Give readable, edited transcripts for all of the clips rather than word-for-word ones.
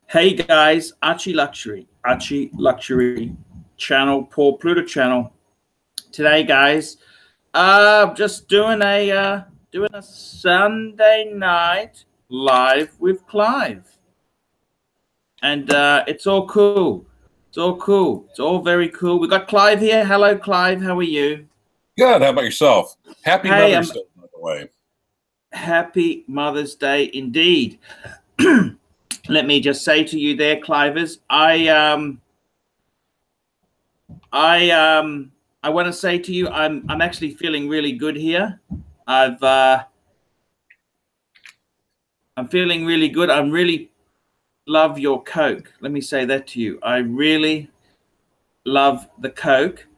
Hey guys, Archie Luxury channel, Paul Pluta channel. Today, guys, just doing a Sunday night live with Clive, and it's all cool. It's all cool. It's all very cool. We got Clive here. Hello, Clive. How are you? Good. How about yourself? Happy Mother's Day, by the way. Happy Mother's Day, indeed. Let me just say to you there, Clivers, I want to say to you, I'm actually feeling really good here. I'm feeling really good. I really love your Coke. Let me say that to you. I really love the Coke.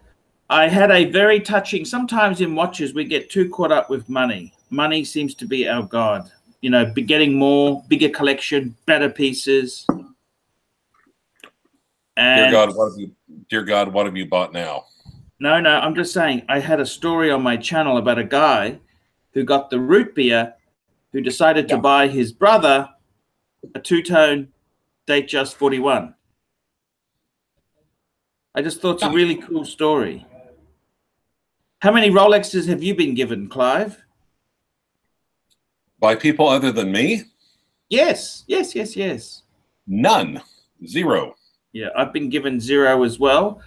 I had a very touching, sometimes in watches, we get too caught up with money. Money seems to be our God. You know, getting more, bigger collection, better pieces. And dear God, what have you bought now? No, I'm just saying, I had a story on my channel about a guy who got the root beer, who decided to buy his brother a two-tone Datejust 41. I just thought it's a really cool story. How many Rolexes have you been given, Clive? By people other than me? Yes. None. Zero. Yeah, I've been given 0 as well.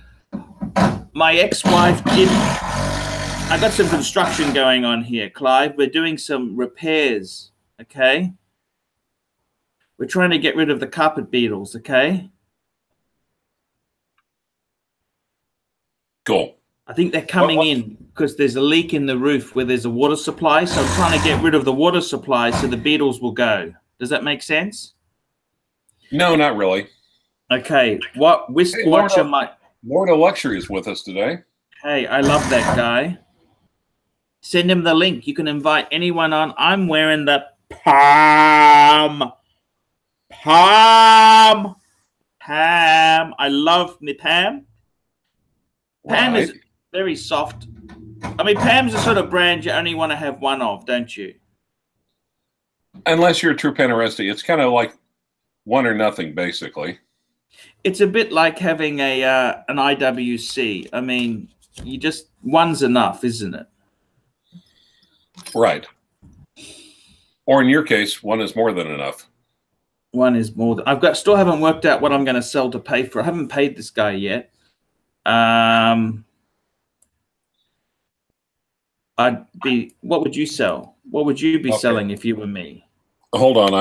My ex-wife did. I got some construction going on here, Clive. We're doing some repairs, okay? We're trying to get rid of the carpet beetles, okay? Cool. I think they're coming in because there's a leak in the roof where there's a water supply. So I'm trying to get rid of the water supply so the beetles will go. Does that make sense? No, not really. Okay. What watch am I? Lord of Luxury is with us today. Hey, I love that guy. Send him the link. You can invite anyone on. I'm wearing the Pam. I love me Pam. Pam is very soft. I mean, Pam's the sort of brand you only want to have one of, don't you? Unless you're a true Panerai, it's kind of like one or nothing, basically. It's a bit like having a an IWC. I mean, one's enough, isn't it? Right. Or in your case, one is more than enough. One is more than. Still haven't worked out what I'm going to sell to pay for. I haven't paid this guy yet. What would you sell? What would you be selling if you were me? Hold on,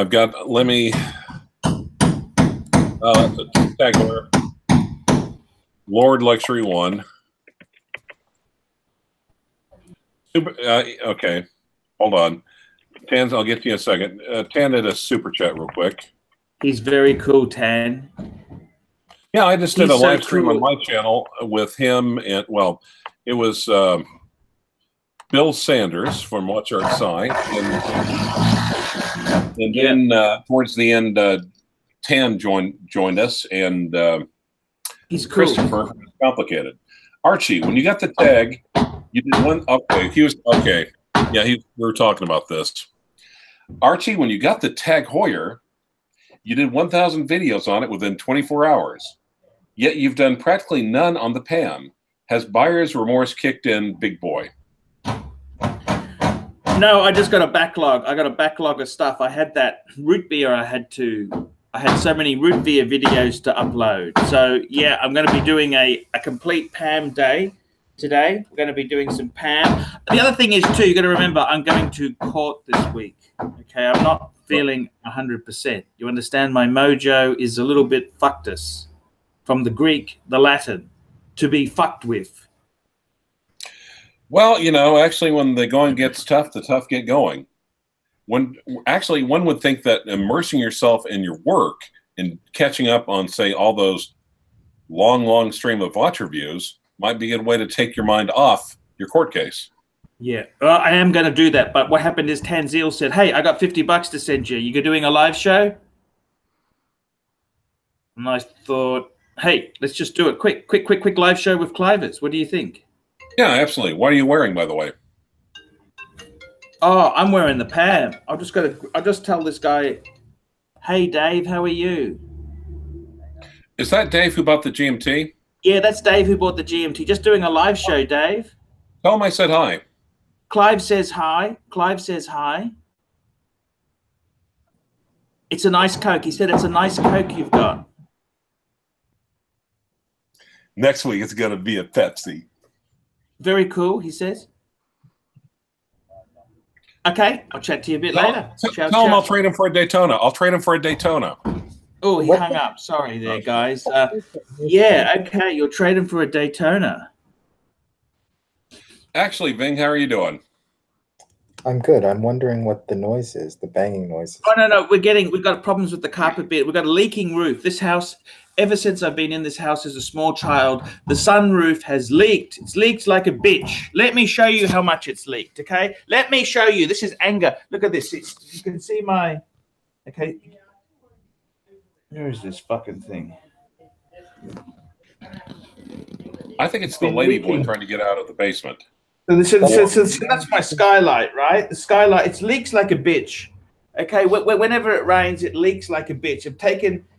let me. That's a spectacular Lord Luxury 1. Okay, hold on. Tan, I'll get to you in a second. Tan did a super chat real quick. He's very cool, Tan. Yeah, I just did a live stream on my channel with him, and well, it was Bill Sanders from Watch Art Sci, and then towards the end, Tan joined us, and he's cool. Christopher. Complicated. Archie, when you got the tag, you did one. Okay, he was okay. Yeah, we were talking about this. Archie, when you got the tag Hoyer, you did 1,000 videos on it within 24 hours. Yet you've done practically none on the Pam. Has buyer's remorse kicked in, big boy? No, I just got a backlog. I got a backlog of stuff. I had that root beer. I had so many root beer videos to upload. So yeah, I'm going to be doing a complete Pam day today. We're going to be doing some Pam. The other thing is too, you got to remember, I'm going to court this week. Okay, I'm not feeling 100%. You understand? My mojo is a little bit fuctus, from the Greek, the Latin, to be fucked with. Well, you know, actually, when the going gets tough, the tough get going. One would think that immersing yourself in your work and catching up on, say, all those long stream of watch reviews might be a good way to take your mind off your court case. Yeah, I am going to do that. But what happened is Tanzil said, hey, I got $50 to send you. You're doing a live show? And I thought, hey, let's just do it. Quick live show with CLYVERS. What do you think? Yeah, absolutely. What are you wearing, by the way? Oh, I'm wearing the Pam. I'll just tell this guy, hey, Dave, how are you? Is that Dave who bought the GMT? Yeah, that's Dave who bought the GMT. Just doing a live show, Dave. Tell him I said hi. Clive says hi. Clive says hi. It's a nice Coke. He said it's a nice Coke you've got. Next week it's going to be a Pepsi. Very cool, he says. Okay, I'll chat to you a bit later. Tell him I'll trade him for a Daytona. I'll trade him for a Daytona. Oh, he hung up. Sorry there, guys. Yeah, okay, you'll trade him for a Daytona. Actually, Ving, how are you doing? I'm good. I'm wondering what the noise is, the banging noise. Oh, no, we've got problems with the carpet bit. We've got a leaking roof. This house, ever since I've been in this house as a small child, the sunroof has leaked. It's leaked like a bitch. Let me show you how much it's leaked, okay? Let me show you. This is anger. Look at this. You can see my... Okay. Where is this fucking thing? I think it's the lady boy trying to get out of the basement. So that's my skylight, right? The skylight, it leaks like a bitch. Okay, whenever it rains, it leaks like a bitch.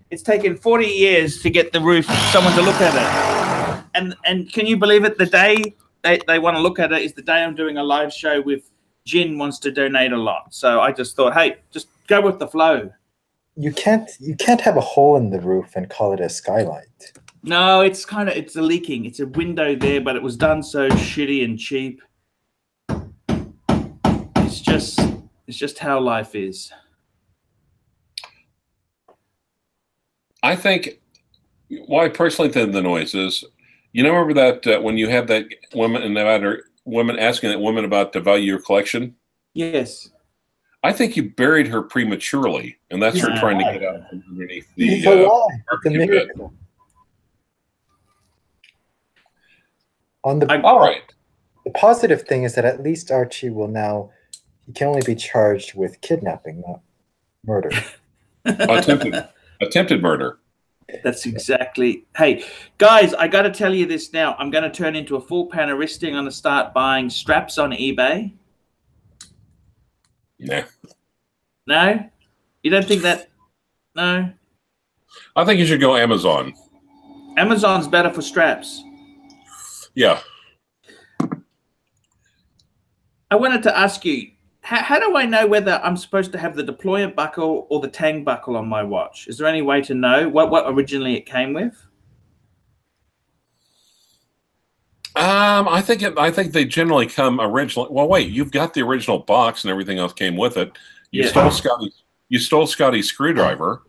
It's taken 40 years to get the roof, someone to look at it. And can you believe it? The day they want to look at it is the day I'm doing a live show with Jin wants to donate a lot. So I just thought, hey, just go with the flow. You can't have a hole in the roof and call it a skylight. No, it's a leaking. It's a window there, but it was done so shitty and cheap. It's just how life is. I think why I personally think the noise is, you know, remember that when you had that women asking that woman about the value of your collection? Yes. I think you buried her prematurely, and that's her trying to get out from underneath the It's a miracle. All right. The positive thing is that at least Archie will now, he can only be charged with kidnapping, not murder. Attempted murder. That's exactly. Hey, guys, I got to tell you this now. I'm going to turn into a full Paneristic. I'm going to start buying straps on eBay. Nah. No? You don't think that? No? I think you should go Amazon. Amazon's better for straps. Yeah. I wanted to ask you, how do I know whether I'm supposed to have the deployment buckle or the tang buckle on my watch? Is there any way to know what originally it came with? I think they generally come originally. Well, wait, you've got the original box and everything else came with it. You stole Scotty's screwdriver.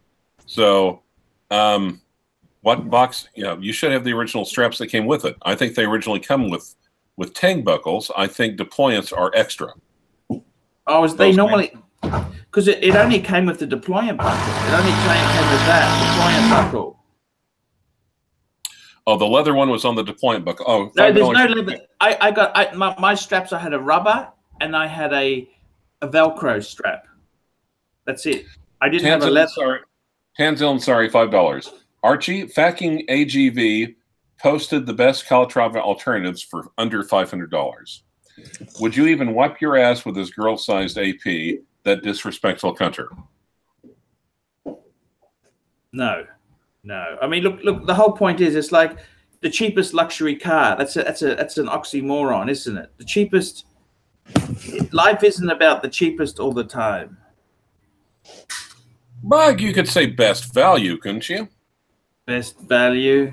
So, what box? You know, you should have the original straps that came with it. I think they originally come with tang buckles. I think deployants are extra. Oh, is they normally? Because it only came with the deployment buckle. It only came with that deployment buckle. Oh, the leather one was on the deployment buckle. Oh, no, there's no leather. I got my straps. I had a rubber and I had a Velcro strap. That's it. I didn't have a leather. Sorry, Tanzil, sorry, $5. Archie, Facking AGV posted the best Calatrava alternatives for under $500. Would you even wipe your ass with his girl-sized AP, that disrespectful cunter? No. I mean, look. The whole point is, it's like the cheapest luxury car. That's an oxymoron, isn't it? The cheapest. Life isn't about the cheapest all the time. Bug, you could say best value, couldn't you? Best value?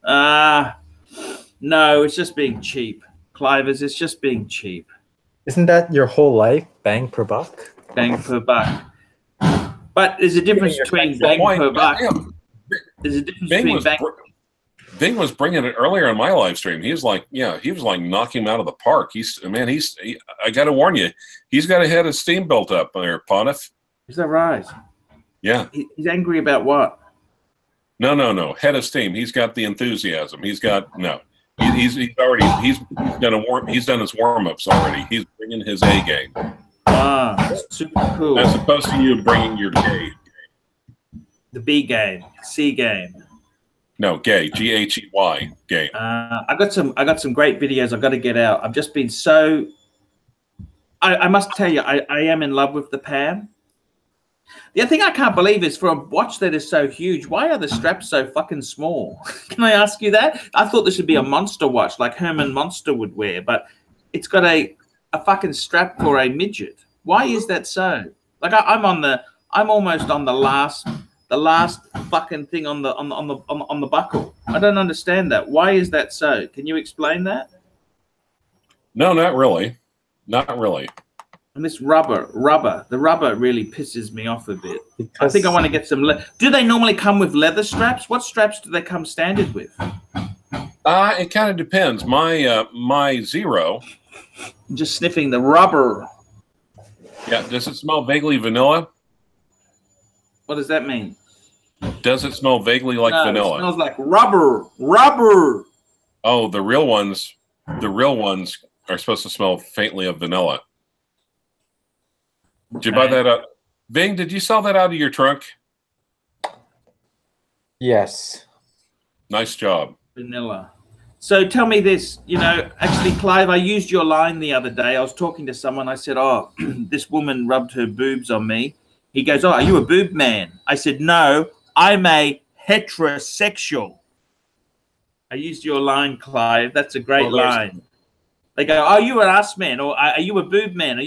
No, it's just being cheap. CLYVERS, it's just being cheap. Isn't that your whole life? Bang per buck? Bang per buck. But there's a difference between bang per buck. There's a difference between bang. Bing was bringing it earlier on my live stream. He was like knocking him out of the park. I got to warn you, he's got a head of steam built up there, Ponif. Is that right? Yeah. He's angry about what? No. Head of steam. He's got the enthusiasm. He's got no. He's done his warm ups already. He's bringing his A game. Ah, super cool. As opposed to you bringing your gay. The B game, C game. No, gay. GHEY game. I got some great videos. I've got to get out. I've just been so. I must tell you, I am in love with the Pam. The other thing I can't believe is for a watch that is so huge, why are the straps so fucking small? Can I ask you that? I thought this would be a monster watch like Herman Monster would wear, but it's got a fucking strap for a midget. Why is that so? Like I'm almost on the last fucking thing on the buckle. I don't understand that. Why is that so? Can you explain that? No, not really. Not really. And this rubber really pisses me off a bit. Because I think I want to get some. Do they normally come with leather straps? What straps do they come standard with? It kind of depends. My Zero. I'm just sniffing the rubber. Yeah. Does it smell vaguely vanilla? What does that mean? Does it smell vaguely like vanilla? It smells like rubber. Rubber. Oh, the real ones are supposed to smell faintly of vanilla. Did you buy that out? Ving, did you sell that out of your trunk? Yes. Nice job. Vanilla. So tell me this, actually, Clive, I used your line the other day. I was talking to someone. I said, oh, this woman rubbed her boobs on me. He goes, oh, are you a boob man? I said, no, I'm a heterosexual. I used your line, Clive. That's a great line. They go, are you an ass man? Or are you a boob man?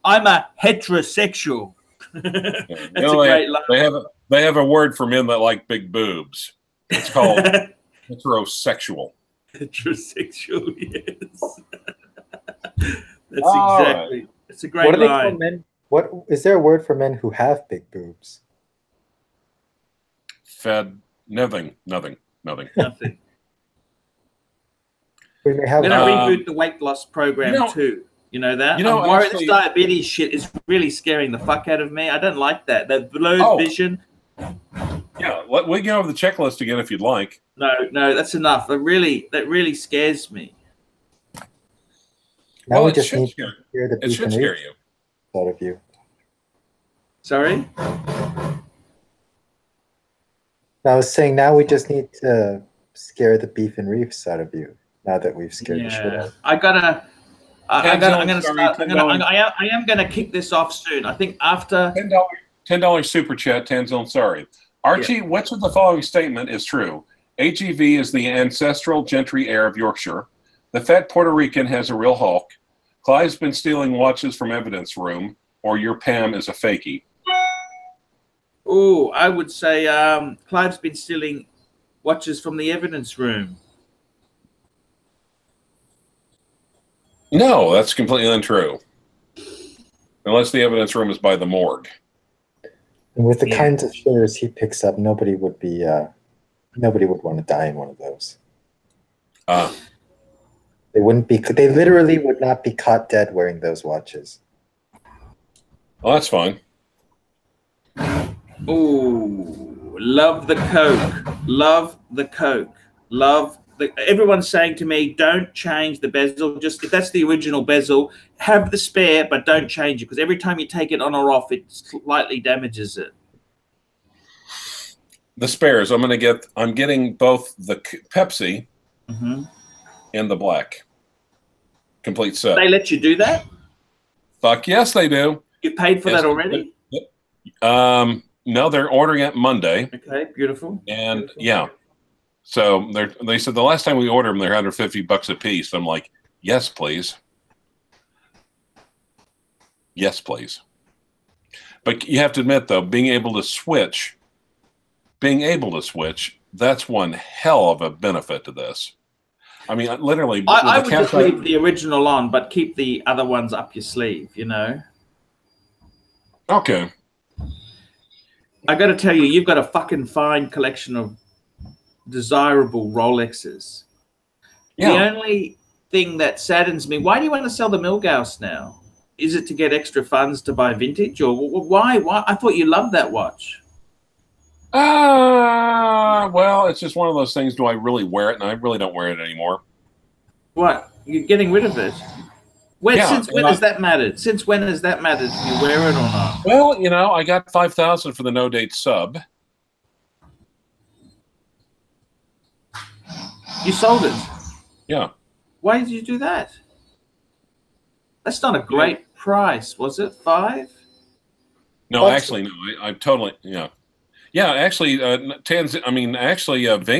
I'm a heterosexual. That's a great line. They have a word for men that like big boobs. It's called heterosexual. Heterosexual, yes. That's exactly. Right. It's a great line. What do they call men? What is there a word for men who have big boobs? Nothing. We're going to reboot the weight loss program too. You know that? I'm worried this diabetes shit is really scaring the fuck out of me. I don't like that. That blurred vision. Yeah, we can go over the checklist again if you'd like. No, that's enough. That really scares me. Now we just need to hear the it should scare you. Out of you. Sorry? I was saying now we just need to scare the beef and reefs out of you. Now that we've scared the shit out. I am going to kick this off soon. I think after $10 super chat. Tanzone, sorry, Archie. Which of the following statement is true? AGV is the ancestral gentry heir of Yorkshire. The fat Puerto Rican has a real Hulk. Clive's been stealing watches from evidence room, or your Pam is a fakie. Oh, I would say Clive's been stealing watches from the evidence room. No, that's completely untrue. Unless the evidence room is by the morgue. And with the kinds of shares he picks up, nobody would want to die in one of those. They wouldn't be. They literally would not be caught dead wearing those watches. Well, that's fine. Oh, love the Coke. Love the Coke. Everyone's saying to me, don't change the bezel. Just if that's the original bezel, have the spare, but don't change it because every time you take it on or off, it slightly damages it. The spares. I'm getting both the Pepsi and the black. Complete set. They let you do that? Fuck yes, they do. You paid for that already? No, they're ordering it Monday. Okay, beautiful. And so they said the last time we ordered them, they're $150 a piece. I'm like, yes, please. Yes, please. But you have to admit, though, being able to switch, that's one hell of a benefit to this. I mean, literally. I would just leave the original on, but keep the other ones up your sleeve, Okay. I got to tell you, you've got a fucking fine collection of desirable Rolexes. Yeah. The only thing that saddens me, why do you want to sell the Milgauss now? Is it to get extra funds to buy vintage, or why? I thought you loved that watch. Well, it's just one of those things. Do I really wear it? And I really don't wear it anymore. What? You're getting rid of it? Since when has that mattered? Since when has that mattered if you wear it or not? Well, I got $5,000 for the no date sub. You sold it? Yeah. Why did you do that? That's not a great price, was it? 5? No, actually, no. I totally, yeah. Yeah, actually, Ving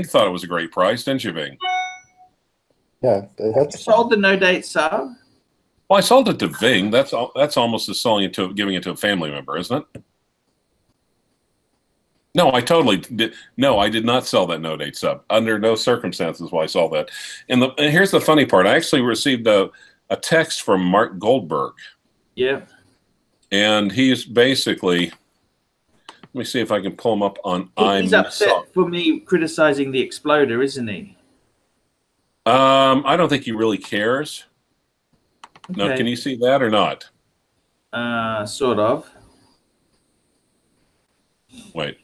thought it was a great price, didn't you, Ving? Yeah, that's You sold the no-date sub? Well, I sold it to Ving. That's almost as selling it to giving it to a family member, isn't it? No, I totally did. No, I did not sell that no-date sub. Under no circumstances will I sell that. And here's the funny part. I actually received a text from Mark Goldberg. Yeah. And he's basically, let me see if I can pull him up on He's upset for me criticizing the exploder, isn't he? I don't think he really cares. Okay. No, can you see that or not? Sort of. Wait.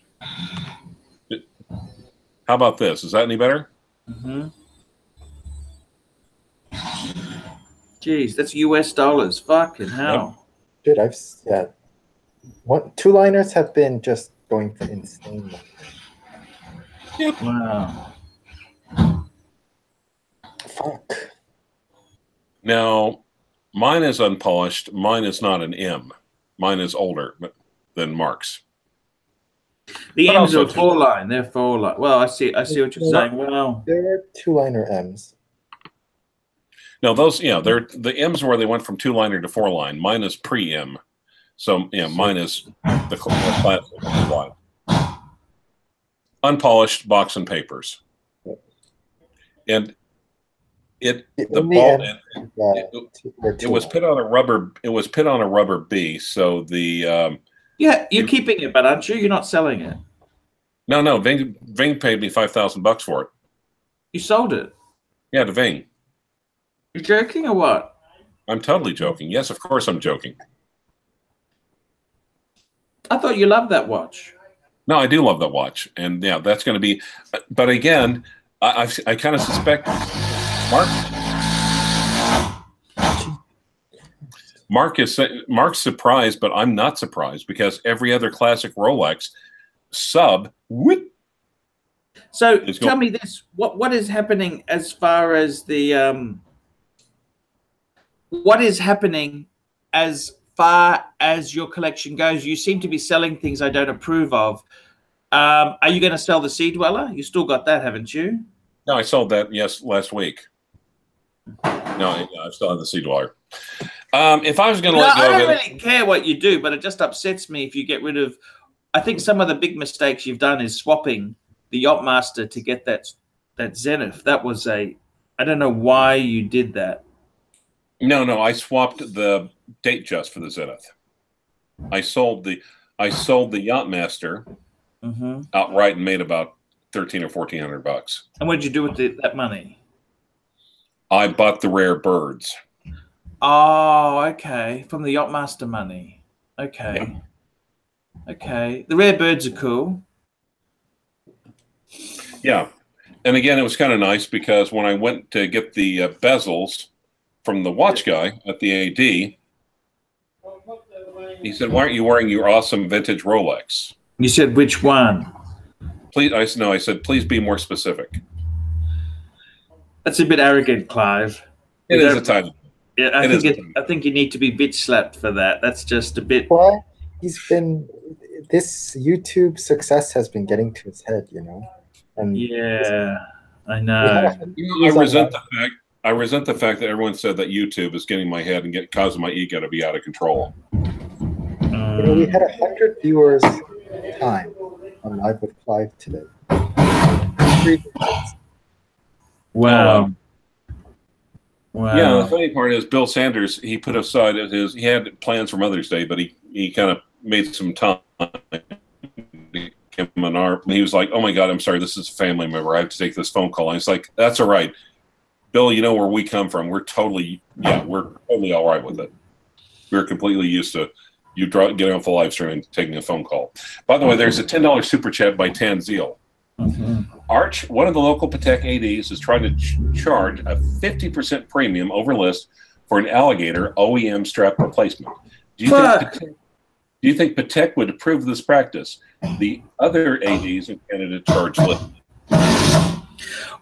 How about this? Is that any better? Mm-hmm. Jeez, that's US dollars. Fucking hell. Dude, two liners have been just going for insane. Yep. Wow. Fuck. Now, mine is unpolished. Mine is not an M. Mine is older than Mark's. The M's are four line. They're four line. Well, I see what you're saying. Well, there are two liner M's. No, those, they're the M's where they went from two liner to four line. Mine is pre-M. So, mine is the classic line. Unpolished box and papers. And it was put on a rubber. It was put on a rubber B. So the yeah, you're keeping it, but aren't you? You're not selling it. No. Ving paid me $5,000 for it. You sold it? Yeah, to Ving. You're joking or what? I'm totally joking. Yes, of course I'm joking. I thought you loved that watch. No, I do love that watch, and yeah, that's going to be. But again, I kind of suspect Mark's surprised, but I'm not surprised because every other classic Rolex sub. So tell me this: what is happening as far as the what is happening as far as your collection goes? You seem to be selling things I don't approve of. Are you going to sell the Sea Dweller? You still got that, haven't you? No, I sold that, yes, last week. No, I still have the Sea Dweller. If I was going to let go I of don't really care what you do, but it just upsets me if you get rid of. I think some of the big mistakes you've done is swapping the Yachtmaster to get that Zenith. That was I don't know why you did that. No, I swapped the Datejust for the Zenith. I sold the Yachtmaster outright and made about $1,300 or $1,400. And what did you do with that money? I bought the rare birds. Oh, okay. From the Yachtmaster money. Okay. Yeah. Okay. The rare birds are cool. Yeah. And again, it was kind of nice because when I went to get the bezels from the watch guy at the AD, he said, "Why aren't you wearing your awesome vintage Rolex?" You said, which one? Please, I said, please be more specific. That's a bit arrogant, Clive. It is a tiny. Yeah, I think you need to be bitch slapped for that. That's just a bit. Well, this YouTube success has been getting to his head, And yeah, I know. I resent the fact that everyone said that YouTube is getting my head and causing my ego to be out of control. We had 100 viewers time on Live with Clive today. Wow. Wow. Yeah, the funny part is Bill Sanders, he put aside he had plans for Mother's Day, but he kind of made some time. And he was like, "Oh my God, I'm sorry, this is a family member. I have to take this phone call." And it's like, "That's all right. Bill, you know where we come from. We're totally all right with it. We're completely used to you getting off the live stream and taking a phone call." By the way, there's a $10 super chat by Tanzil. Arch, one of the local Patek ADs, is trying to charge a 50% premium over list for an Alligator OEM strap replacement. Do you think Patek would approve of this practice? The other ADs in Canada charge list.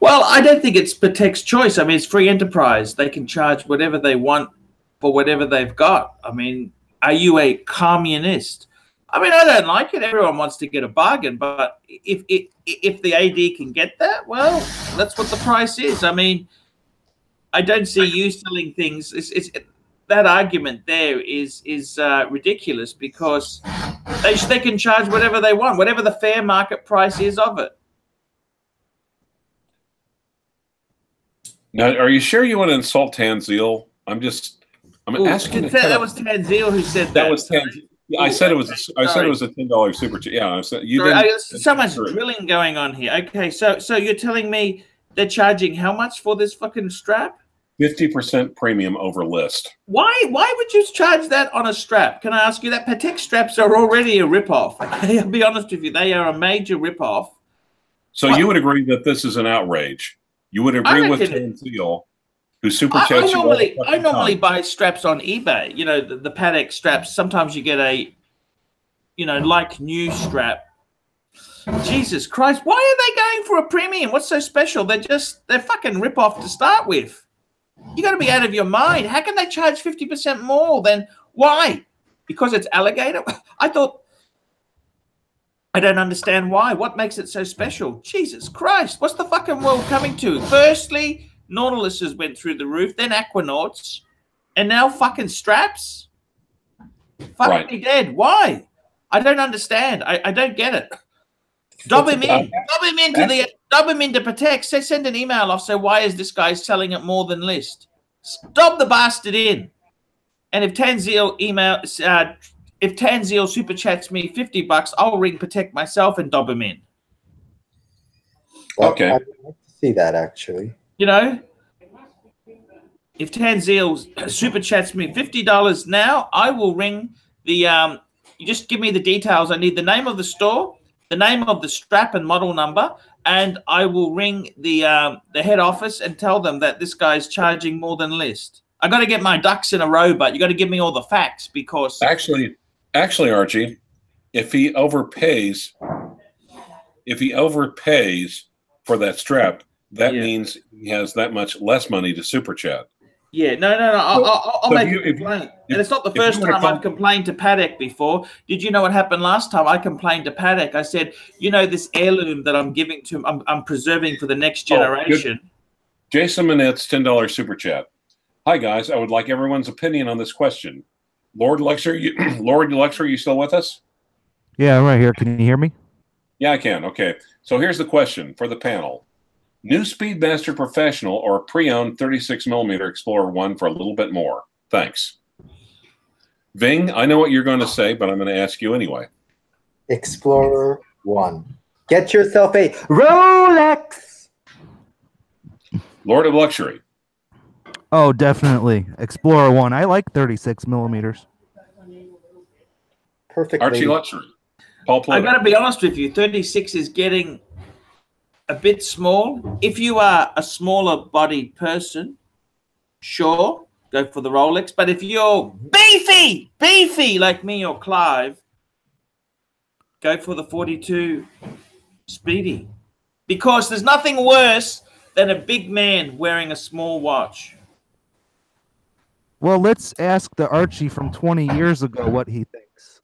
Well, I don't think it's Patek's choice. I mean, it's free enterprise. They can charge whatever they want for whatever they've got. I mean, are you a communist? I mean, I don't like it. Everyone wants to get a bargain, but if the AD can get that, well, that's what the price is. I mean, I don't see you selling things. That argument there is ridiculous because they can charge whatever they want, whatever the fair market price is of it. Now, are you sure you want to insult Tanzil? I'm asking. That was Tanzil who said that. That was Tanzil. I said it was. I said it was a $10 super chat. Yeah, I said you didn't. So much drilling going on here. Okay, so you're telling me they're charging how much for this fucking strap? 50% premium over list. Why would you charge that on a strap? Can I ask you that? Patek straps are already a ripoff. Okay, I'll be honest with you, they are a major ripoff. So you would agree that this is an outrage? You would agree with Tanzil, who super chats you? I normally buy straps on eBay. You know, the Patek straps. Sometimes you get a, like new strap. Jesus Christ, why are they going for a premium? What's so special? They're fucking ripoff to start with. You got to be out of your mind. How can they charge 50% more than why? Because it's alligator? I don't understand why. What makes it so special? Jesus Christ, what's the fucking world coming to? Firstly, Nautiluses went through the roof, then Aquanauts, and now fucking straps? Fucking be dead. Why? I don't understand. I don't get it. Dob him in. Dob him into Patek. Send an email off. Say, why is this guy selling it more than list? Dob the bastard in. And if Tanzil super chats me $50, I'll ring Patek myself and dob him in. Okay. I'd like to see that actually. If Tanzil super chats me $50 now, I will ring the. You just give me the details. I need the name of the store, the name of the strap and model number, and I will ring the head office and tell them that this guy's charging more than list. I got to get my ducks in a row, but you got to give me all the facts because actually, Archie, if he overpays for that strap, that means he has that much less money to super chat. Yeah, no. I'll make a complaint. And it's not the first time I've complained to Patek before. Did you know what happened last time? I complained to Patek. I said, this heirloom that I'm giving to him, I'm preserving for the next generation. Jason Manette's $10 super chat. Hi, guys. I would like everyone's opinion on this question. Lord Luxor, you still with us? Yeah, I'm right here. Can you hear me? Yeah, I can. Okay. So here's the question for the panel. New Speedmaster Professional or pre-owned 36mm Explorer 1 for a little bit more? Thanks. Ving, I know what you're going to say, but I'm going to ask you anyway. Explorer 1. Get yourself a Rolex! Lord of Luxury. Oh, definitely. Explorer 1. I like 36mm. Perfect. Archie Luxury. Paul Pluta. I got to be honest with you. 36 is getting a bit small. If you are a smaller bodied person, sure, go for the Rolex. But if you're beefy like me or Clive, go for the 42 Speedy. Because there's nothing worse than a big man wearing a small watch. Well, let's ask the Archie from 20 years ago what he thinks.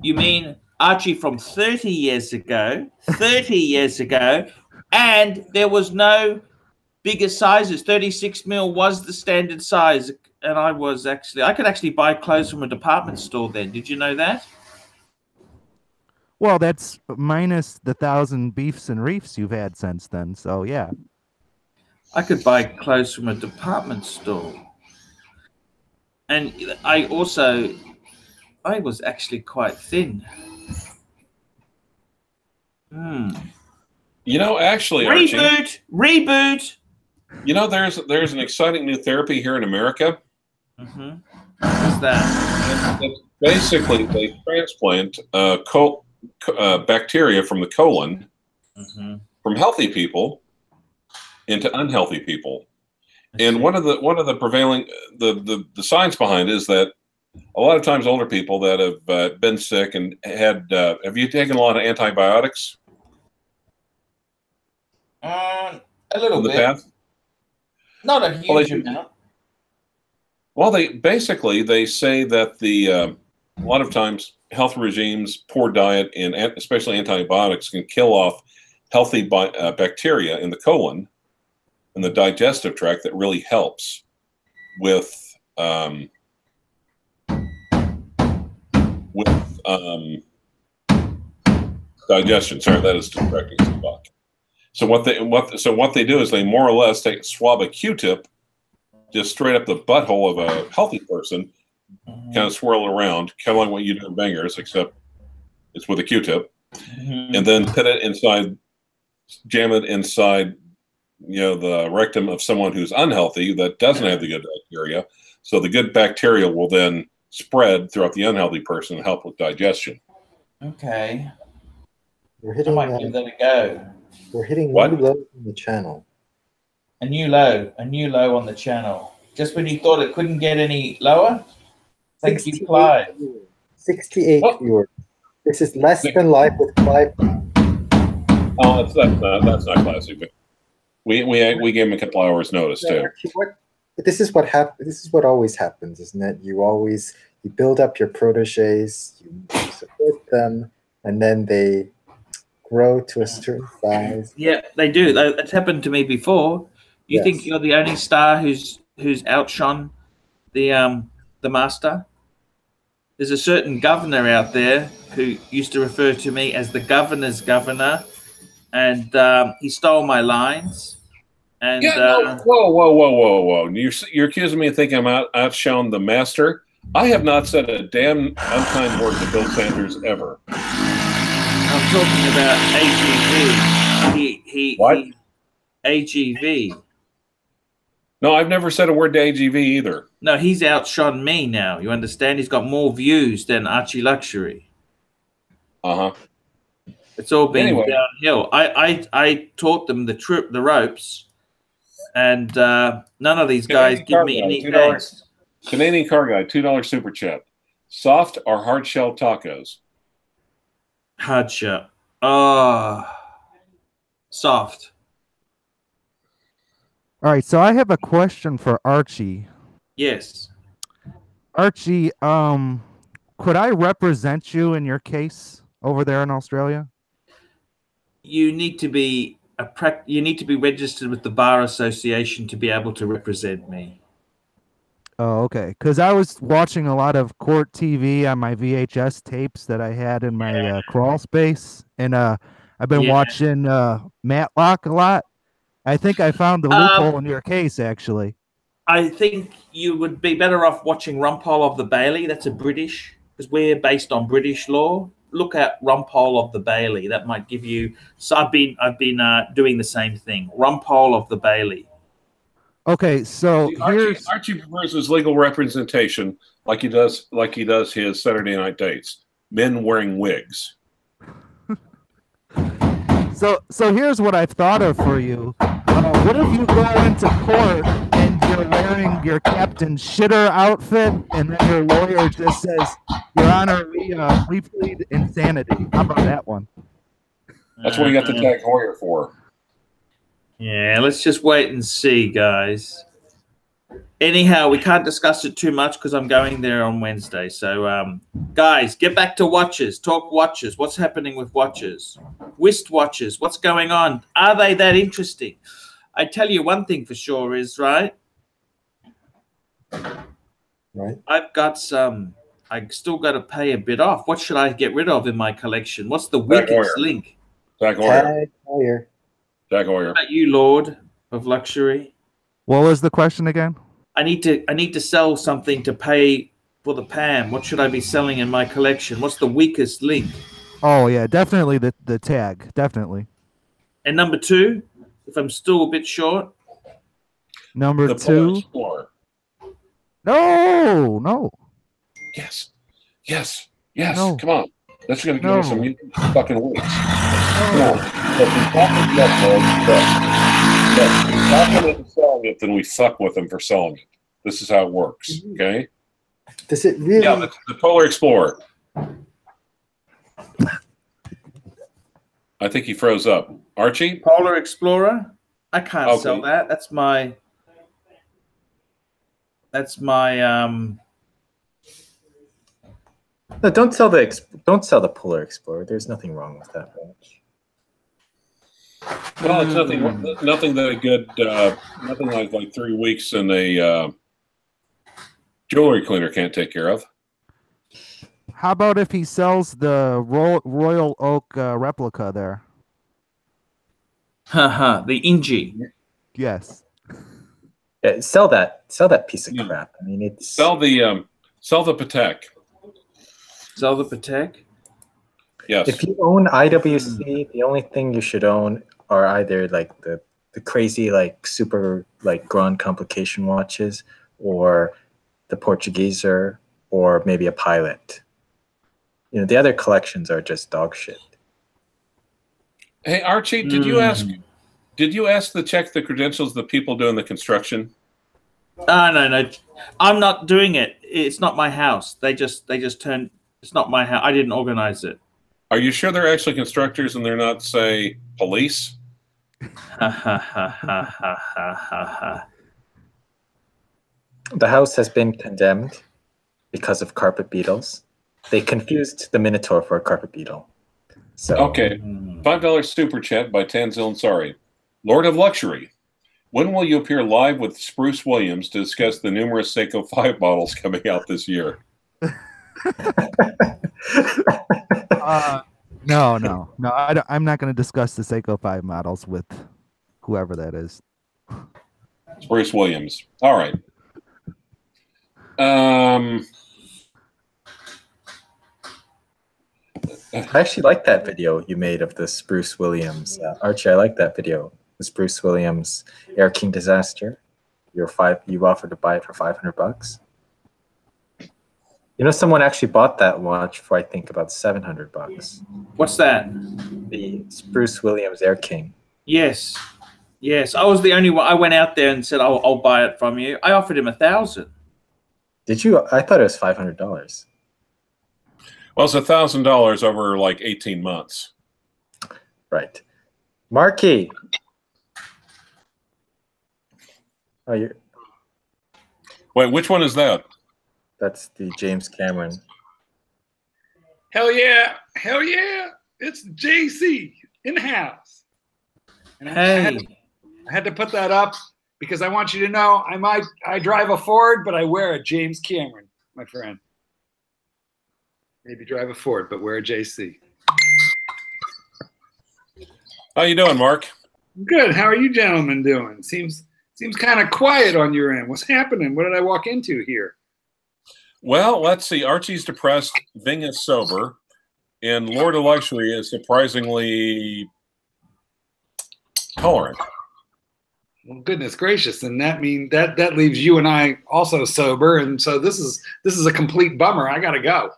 You mean Archie from 30 years ago? 30 years ago, and there was no bigger sizes. 36mm was the standard size, and I could actually buy clothes from a department store then. Did you know that? Well, that's minus the 1,000 beefs and reefs you've had since then, so yeah. I could buy clothes from a department store. And I was actually quite thin. Actually, Archie, reboot. There's an exciting new therapy here in America. Mm-hmm. What's that? It's basically they transplant bacteria from the colon from healthy people into unhealthy people. And one of the prevailing the science behind it is that a lot of times older people that have been sick and had have you taken a lot of antibiotics? A little bit. Past? Not a huge amount. Well, they say that a lot of times health regimes, poor diet, and especially antibiotics can kill off healthy bacteria in the colon and the digestive tract that really helps with digestion. Sorry, that is distracting spot. So what they do is they more or less swab a Q-tip just straight up the butthole of a healthy person, kind of swirl it around, kind of like what you do in bangers, except it's with a Q-tip, and then put it inside, jam it inside, the rectum of someone who's unhealthy that doesn't have the good bacteria. So the good bacteria will then spread throughout the unhealthy person and help with digestion. Okay. I might give that a go. We're hitting What? new lows on the channel. A new low on the channel. Just when you thought it couldn't get any lower? Thank you, Clive. 68 viewers. This is less than live with Clive. Oh, that's not classic. But we gave him a couple hours notice too. This is what happens. This is what always happens, isn't it? You build up your proteges, you support them, and then they grow to a certain size. Yeah, they do. That's happened to me before. You think you're the only star who's outshone the master? There's a certain governor out there who used to refer to me as the governor's governor, and he stole my lines. And whoa! You're accusing me of thinking I'm outshone the master. I have not said a damn unkind word to Bill Sanders ever. I'm talking about AGV. What? AGV. No, I've never said a word to AGV either. No, he's outshone me now. You understand? He's got more views than Archie Luxury. Uh-huh. It's all been downhill. I taught them the ropes, and none of these guys give me any thanks. Canadian Car Guy, $2 super chat. Soft or hard shell tacos? Hard shell. Oh, soft. All right, so I have a question for Archie. Yes. Archie, could I represent you in your case over there in Australia? You need to be registered with the Bar Association to be able to represent me. Oh, okay. Because I was watching a lot of court TV on my VHS tapes that I had in my crawl space, and I've been watching Matlock a lot. I think I found the loophole in your case, actually. I think you would be better off watching Rumpole of the Bailey. That's a British, because we're based on British law. Look at Rumpole of the Bailey. That might give you. So I've been doing the same thing. Rumpole of the Bailey. Okay, so Archie prefers his legal representation, like he does his Saturday night dates. Men wearing wigs. So here's what I've thought of for you. What if you go into court and you're wearing your Captain Shitter outfit, and then your lawyer just says, "Your Honor, we plead insanity." How about that one? That's what you got the tag Hoyer for. Yeah, let's just wait and see, guys. Anyhow, we can't discuss it too much because I'm going there on Wednesday. So, guys, get back to watches. Talk watches. What's happening with watches? Whist watches. What's going on? Are they that interesting? I tell you one thing for sure is, right? I've got some. I still got to pay a bit off. What should I get rid of in my collection? What's the weakest link? Tag Hoyer. Tag Hoyer. What about you, Lord of Luxury? What was the question again? I need to sell something to pay for the PAM. What should I be selling in my collection? What's the weakest link? Oh yeah, definitely the tag, definitely. And number two, if I'm still a bit short. Number two. Explorer. No. Yes. No. Come on. That's going to give us some fucking weeks. Come on. If we talk about selling it, then we fuck with them for selling it. This is how it works. Okay. Does it really? Yeah, the Polar Explorer. I think he froze up. Archie? Polar Explorer? I can't sell that. That's my No, don't sell the Polar Explorer. There's nothing wrong with that watch. Well, it's nothing that a good nothing like 3 weeks in a jewelry cleaner can't take care of. How about if he sells the Royal Oak replica there? Haha, the Inji. Yes. Yeah, sell that piece of crap. I mean, it's Sell the Patek. Sell the Patek. Yes. If you own IWC, the only thing you should own are either like the crazy like super like grand complication watches, or the Portugueser, or maybe a Pilot. You know, the other collections are just dog shit. Hey Archie, did you ask to check the credentials of the people doing the construction? No. I'm not doing it. It's not my house. They just turned. It's not my house. I didn't organize it. Are you sure they're actually constructors and they're not, say, police? Ha ha ha ha ha ha ha. The house has been condemned because of carpet beetles. They confused the Minotaur for a carpet beetle. So Okay. $5 super chat by Tanzil Ansari. Lord of Luxury. When will you appear live with Spruce Williams to discuss the numerous Seiko 5 models coming out this year? No. I'm not going to discuss the Seiko 5 models with whoever that is. Spruce Williams. All right. I actually like that video you made of the Spruce Williams. Archie, I like that video. The Spruce Williams Air King disaster. You offered to buy it for $500. You know, someone actually bought that watch for I think about $700. What's that? The Spruce Williams Air King. Yes. I was the only one. I went out there and said, "I'll buy it from you." I offered him 1,000. Did you? I thought it was $500. Well, it's $1,000 over like 18 months. Right. Marky. Oh, you. Wait, which one is that? That's the James Cameron. Hell yeah. It's JC in the house. And Hey. I had to put that up because I want you to know I drive a Ford, but I wear a James Cameron, my friend. Maybe drive a Ford, but wear a JC. How you doing, Mark? Good. How are you gentlemen doing? Seems kind of quiet on your end. What's happening? What did I walk into here? Well, let's see. Archie's depressed. Ving is sober. And Lord of Luxury is surprisingly tolerant. Well, goodness gracious. And that means that leaves you and I also sober. And so this is a complete bummer. I got to go.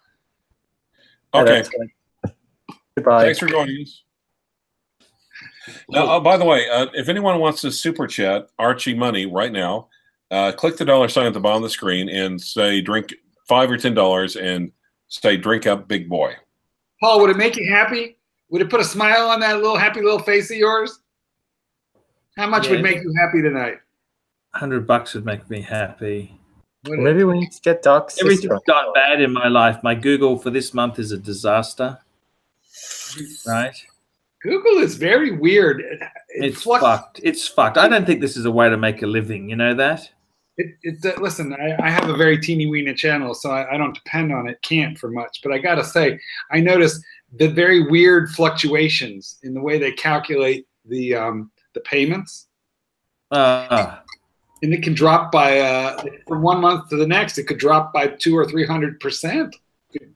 Okay. Goodbye. Thanks for joining us. Now, by the way, if anyone wants to super chat Archie money right now, click the $sign at the bottom of the screen and say drink $5 or $10 and say drink up big boy. Paul, would it make you happy? Would it put a smile on that little happy little face of yours? How much would make you happy tonight? $100 would make me happy. Maybe we need to get Doc's sister. Everything's gone bad in my life. My Google for this month is a disaster. Right? Google is very weird. It's fucked. It's fucked. I don't think this is a way to make a living. You know that? Listen, I have a very teeny-weeny channel, so I don't depend on it, can't for much. But I got to say, I noticed the very weird fluctuations in the way they calculate the payments. And it can drop by from 1 month to the next. It could drop by 200 or 300%.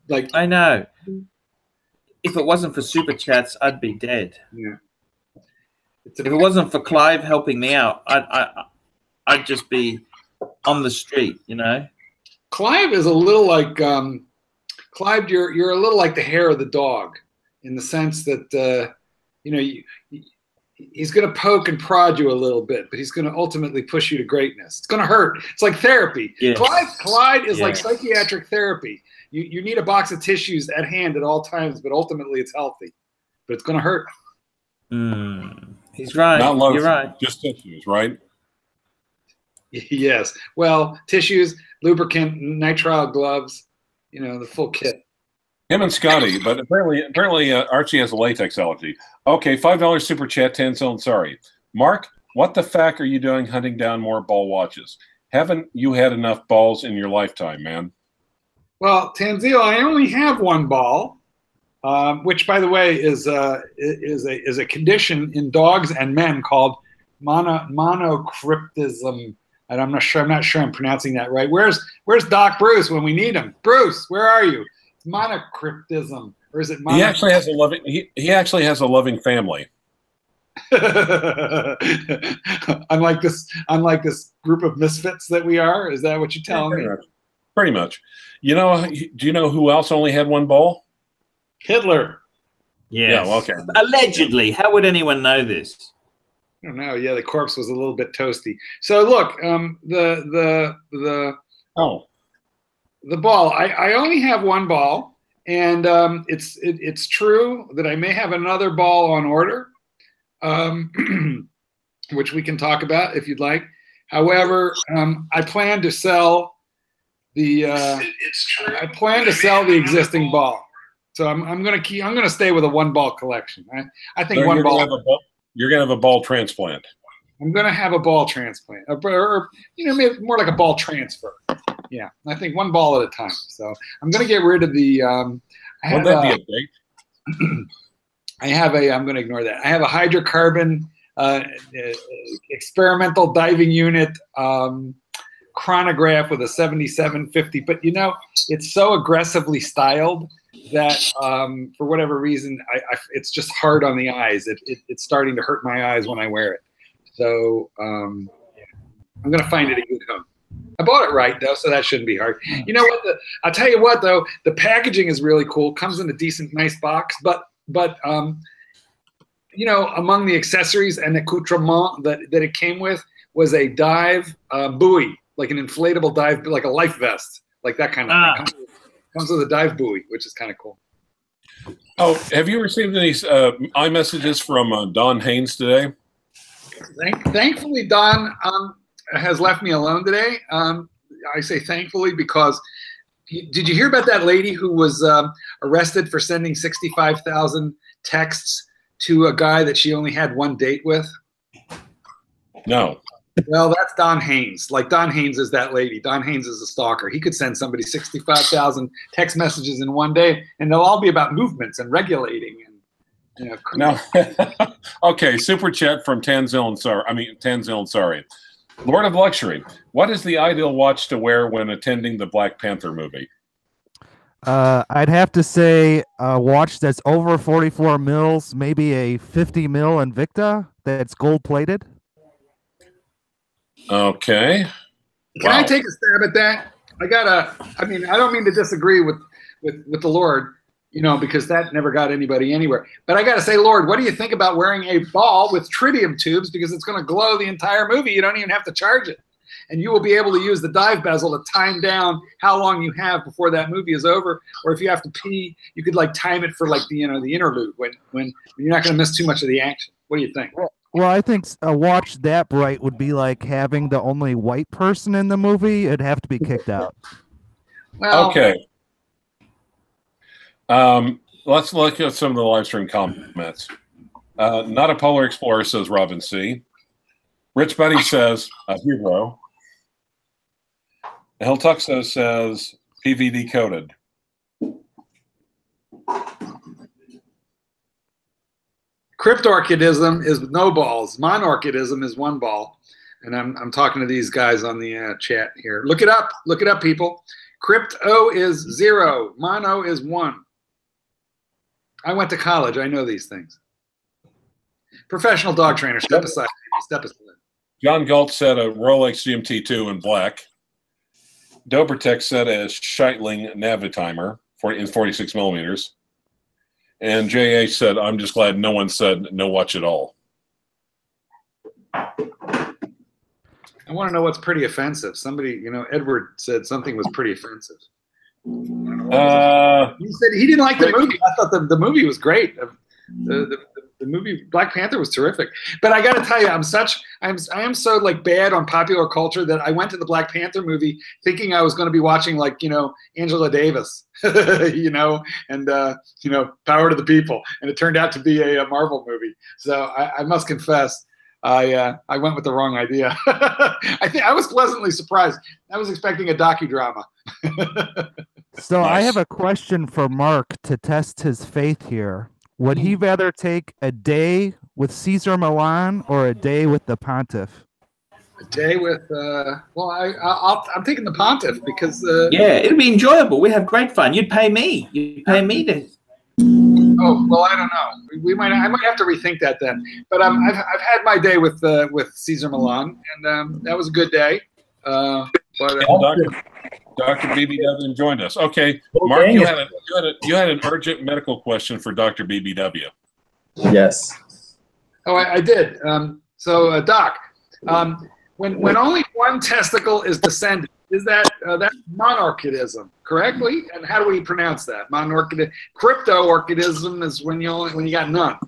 Like I know. If it wasn't for super chats, I'd be dead. Yeah. If it wasn't for Clive helping me out, I'd just be on the street. You know. Clive is a little like Clive. You're a little like the hair of the dog, in the sense that he's going to poke and prod you a little bit, but he's going to ultimately push you to greatness. It's going to hurt. It's like therapy. Yes. Clyde is like psychiatric therapy. You need a box of tissues at hand at all times, but ultimately it's healthy. But it's going to hurt. He's right. Not lotion, you're right. just tissues, right? Yes. Well, tissues, lubricant, nitrile gloves, the full kit. Him and Scotty, but apparently Archie has a latex allergy. Okay, $5 super chat, Tanzil. Sorry, Mark. What the fuck are you doing hunting down more ball watches? Haven't you had enough balls in your lifetime, man? Well, Tanzil, I only have one ball, which, by the way, is a condition in dogs and men called monocryptism. And I'm not sure I'm pronouncing that right. Where's Doc Bruce when we need him? Bruce, where are you? It's monocryptism, or is it? He actually has a loving. He actually has a loving family. unlike this group of misfits that we are. Is that what you're telling me? Pretty much. You know, do you know who else only had one ball? Hitler. Yes. Yeah, okay. Allegedly. How would anyone know this? I don't know. Yeah, the corpse was a little bit toasty. So look, the ball. I only have one ball, and it's true that I may have another ball on order, which we can talk about if you'd like. However, I plan to sell the existing ball. So I'm gonna stay with a one ball collection. I think so one ball. You're gonna have a ball transplant. I'm gonna have a ball transplant, or maybe more like a ball transfer. Yeah, I think one ball at a time. So I'm gonna get rid of the. Would that be a date? I'm gonna ignore that. I have a hydrocarbon experimental diving unit chronograph with a 7750, but it's so aggressively styled that for whatever reason it's just hard on the eyes. It's starting to hurt my eyes when I wear it. So I'm gonna find it a good home. I bought it right though, so that shouldn't be hard. You know what? I'll tell you what though, the packaging is really cool. Comes in a decent, nice box, but among the accessories and accoutrement that it came with was a dive buoy, like an inflatable dive, like a life vest, like that kind of thing. Comes with a dive buoy, which is kind of cool. Oh, have you received any iMessages from Don Haynes today? Thankfully, Don has left me alone today. I say thankfully because did you hear about that lady who was arrested for sending 65,000 texts to a guy that she only had one date with? No. Well, that's Don Haynes. Like, Don Haynes is that lady. Don Haynes is a stalker. He could send somebody 65,000 text messages in one day, and they'll all be about movements and regulating. And no. Okay, super chat from Tanzil. Sorry. Lord of Luxury. What is the ideal watch to wear when attending the Black Panther movie? I'd have to say a watch that's over 44 mils, maybe a 50 mil Invicta that's gold plated. Okay. Can I take a stab at that? I don't mean to disagree with the Lord, because that never got anybody anywhere. But I got to say, Lord, what do you think about wearing a ball with tritium tubes, because it's going to glow the entire movie? You don't even have to charge it. And you will be able to use the dive bezel to time down how long you have before that movie is over. Or if you have to pee, you could time it for the interlude when you're not going to miss too much of the action. What do you think? Well, I think a watch that bright would be like having the only white person in the movie. It'd have to be kicked out. Well, okay. Let's look at some of the live stream comments. Not a Polar Explorer, says Robin C. Rich Buddy says a hero. Hill Tuxo says PVD coated. Cryptorchidism is no balls. Monorchidism is one ball. And I'm talking to these guys on the chat here. Look it up. Look it up, people. Crypto is 0. Mono is 1. I went to college. I know these things. Professional dog trainer. Step aside. Step aside. John Galt said a Rolex GMT2 in black. Dobertech said a Scheitling Navitimer in 46 millimeters. And JH said, I'm just glad no one said no watch at all. I want to know what's pretty offensive. Somebody, Edward said something was pretty offensive. He said he didn't like the movie. I thought the movie was great. The the movie Black Panther was terrific. But I got to tell you, I am so like bad on popular culture that I went to the Black Panther movie thinking I was going to be watching like, you know, Angela Davis, you know, and you know, Power to the People, and it turned out to be a Marvel movie. So I must confess, I went with the wrong idea. I think I was pleasantly surprised. I was expecting a docudrama. So Nice. I have a question for Mark to test his faith here. Would he rather take a day with Caesar Milan or a day with the Pontiff? A day with well, I'm taking the Pontiff because yeah, it'd be enjoyable. We'd have great fun. You'd pay me. You'd pay me to. Oh well, I don't know. I might have to rethink that then. But I've had my day with Caesar Milan, and that was a good day. But Dr. BBW joined us. Okay, Mark, you had an urgent medical question for Dr. BBW. Yes. Oh, I did. So, Doc, when only one testicle is descended, is that's monarchism, correctly? And how do we pronounce that? Crypto-orchidism is when you got none,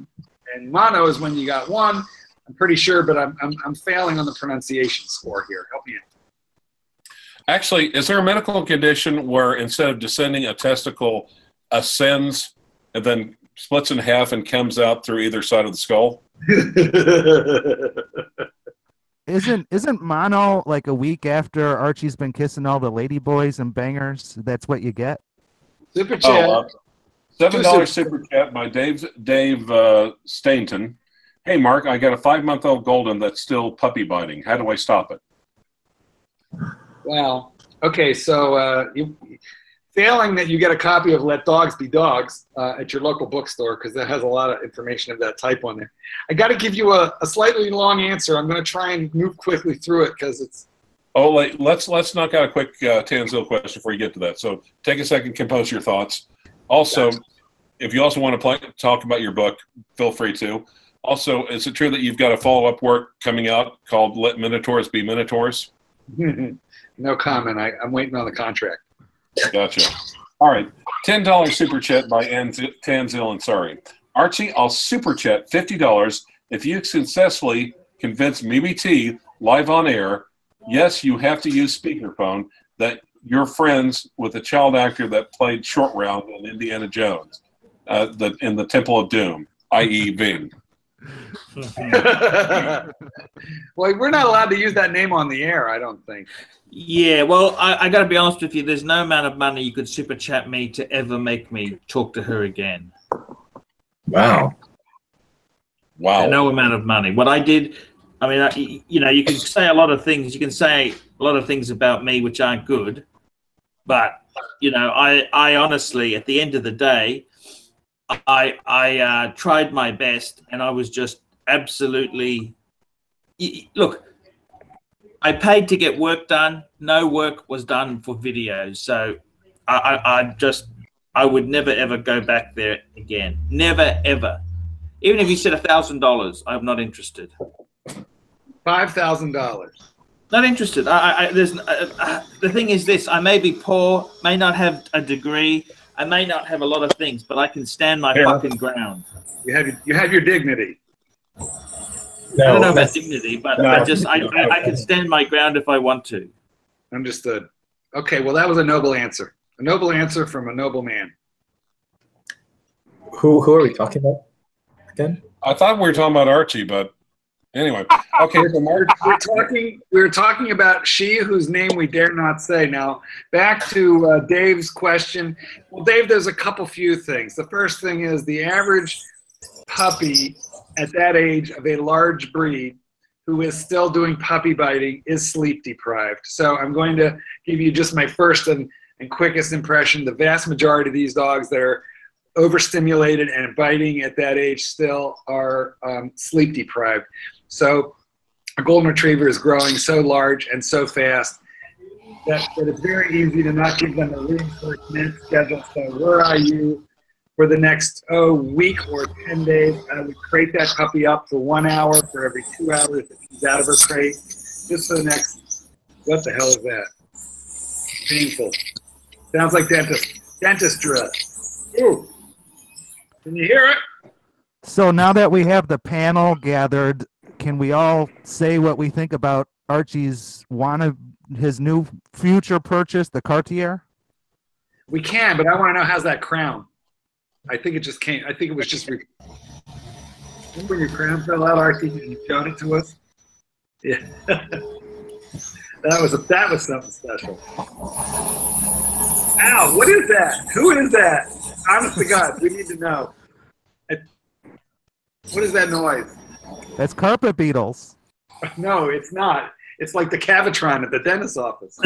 and mono is when you got one. I'm pretty sure, but I'm failing on the pronunciation score here. Help me out. Actually, is there a medical condition where instead of descending, a testicle ascends and then splits in half and comes out through either side of the skull? Isn't mono like a week after Archie's been kissing all the lady boys and bangers? That's what you get? Super chat. $7 super chat by Dave Stainton. Hey, Mark, I got a 5-month-old golden that's still puppy biting. How do I stop it? Wow. Okay, so failing that you get a copy of Let Dogs Be Dogs at your local bookstore, because that has a lot of information of that type on there. I got to give you a slightly long answer. I'm going to try and move quickly through it because it's. Oh, let's knock out a quick Tanzil question before you get to that. So take a second, compose your thoughts. Also, if you also want to talk about your book, feel free to. Also, is it true that you've got a follow-up work coming out called Let Minotaurs Be Minotaurs? No comment. I'm waiting on the contract. Gotcha. All right. $10 super chat by Tanzil and sorry. Archie, I'll super chat $50 if you successfully convince MeBT live on air, yes, you have to use speakerphone, that you're friends with the child actor that played Short Round in Indiana Jones, in the Temple of Doom, i.e. Ving. Well, we're not allowed to use that name on the air, I don't think. Yeah, well, I got to be honest with you. There's no amount of money you could super chat me to ever make me talk to her again. Wow. No amount of money. What I did, I mean, you know, you can say a lot of things. You can say a lot of things about me which aren't good. But, you know, I honestly, at the end of the day, I tried my best, and I was just absolutely look. I paid to get work done. No work was done for videos, so I would never ever go back there again. Never ever. Even if you said $1,000, I'm not interested. $5,000. Not interested. The thing is this: I may be poor, may not have a degree. I may not have a lot of things, but I can stand my fucking ground. You have your dignity. No, I don't know about dignity, but I can stand my ground if I want to. Understood. Okay, well, that was a noble answer. A noble answer from a noble man. Who are we talking about again? I thought we were talking about Archie, but anyway. Okay, so Mark, we're talking about she whose name we dare not say. Now, back to Dave's question. Well, Dave, there's a few things. The first thing is the average puppy at that age of a large breed who is still doing puppy biting is sleep deprived. So I'm going to give you just my first and quickest impression. The vast majority of these dogs that are overstimulated and biting at that age still are sleep deprived. So a golden retriever is growing so large and so fast that it's very easy to not give them a reinforcement schedule. So where are you for the next week or 10 days? I would crate that puppy up for 1 hour for every 2 hours that she's out of her crate, just for the next. What the hell is that? Painful. Sounds like dentist drill. Ooh, can you hear it? So now that we have the panel gathered, can we all say what we think about Archie's his new future purchase, the Cartier? We can, but I want to know how's that crown. I think it just came. I think it was just. Remember when your crown fell out, Archie, and you showed it to us? Yeah. That was something special. Ow! What is that? Who is that? Honest to God, we need to know. What is that noise? That's carpet beetles. No, it's not. It's like the Cavitron at the dentist's office.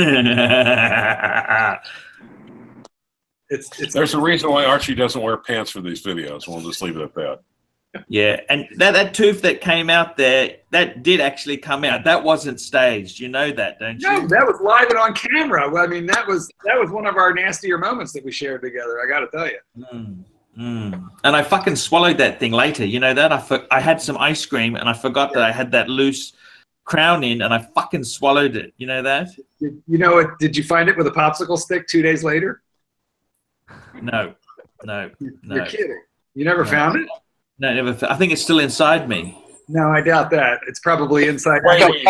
There's a reason why Archie doesn't wear pants for these videos. We'll just leave it at that. Yeah, and that tooth that came out there, that did actually come out. That wasn't staged. You know that, don't you? No, that was live and on camera. Well, I mean, that was one of our nastier moments that we shared together. I got to tell you. And I fucking swallowed that thing later. You know that? I had some ice cream and I forgot that I had that loose crown in, and I fucking swallowed it. You know that? You know it? Did you find it with a popsicle stick 2 days later? No. You're kidding. You never found it? No, never. I think it's still inside me. No, I doubt that. It's probably inside. Wait.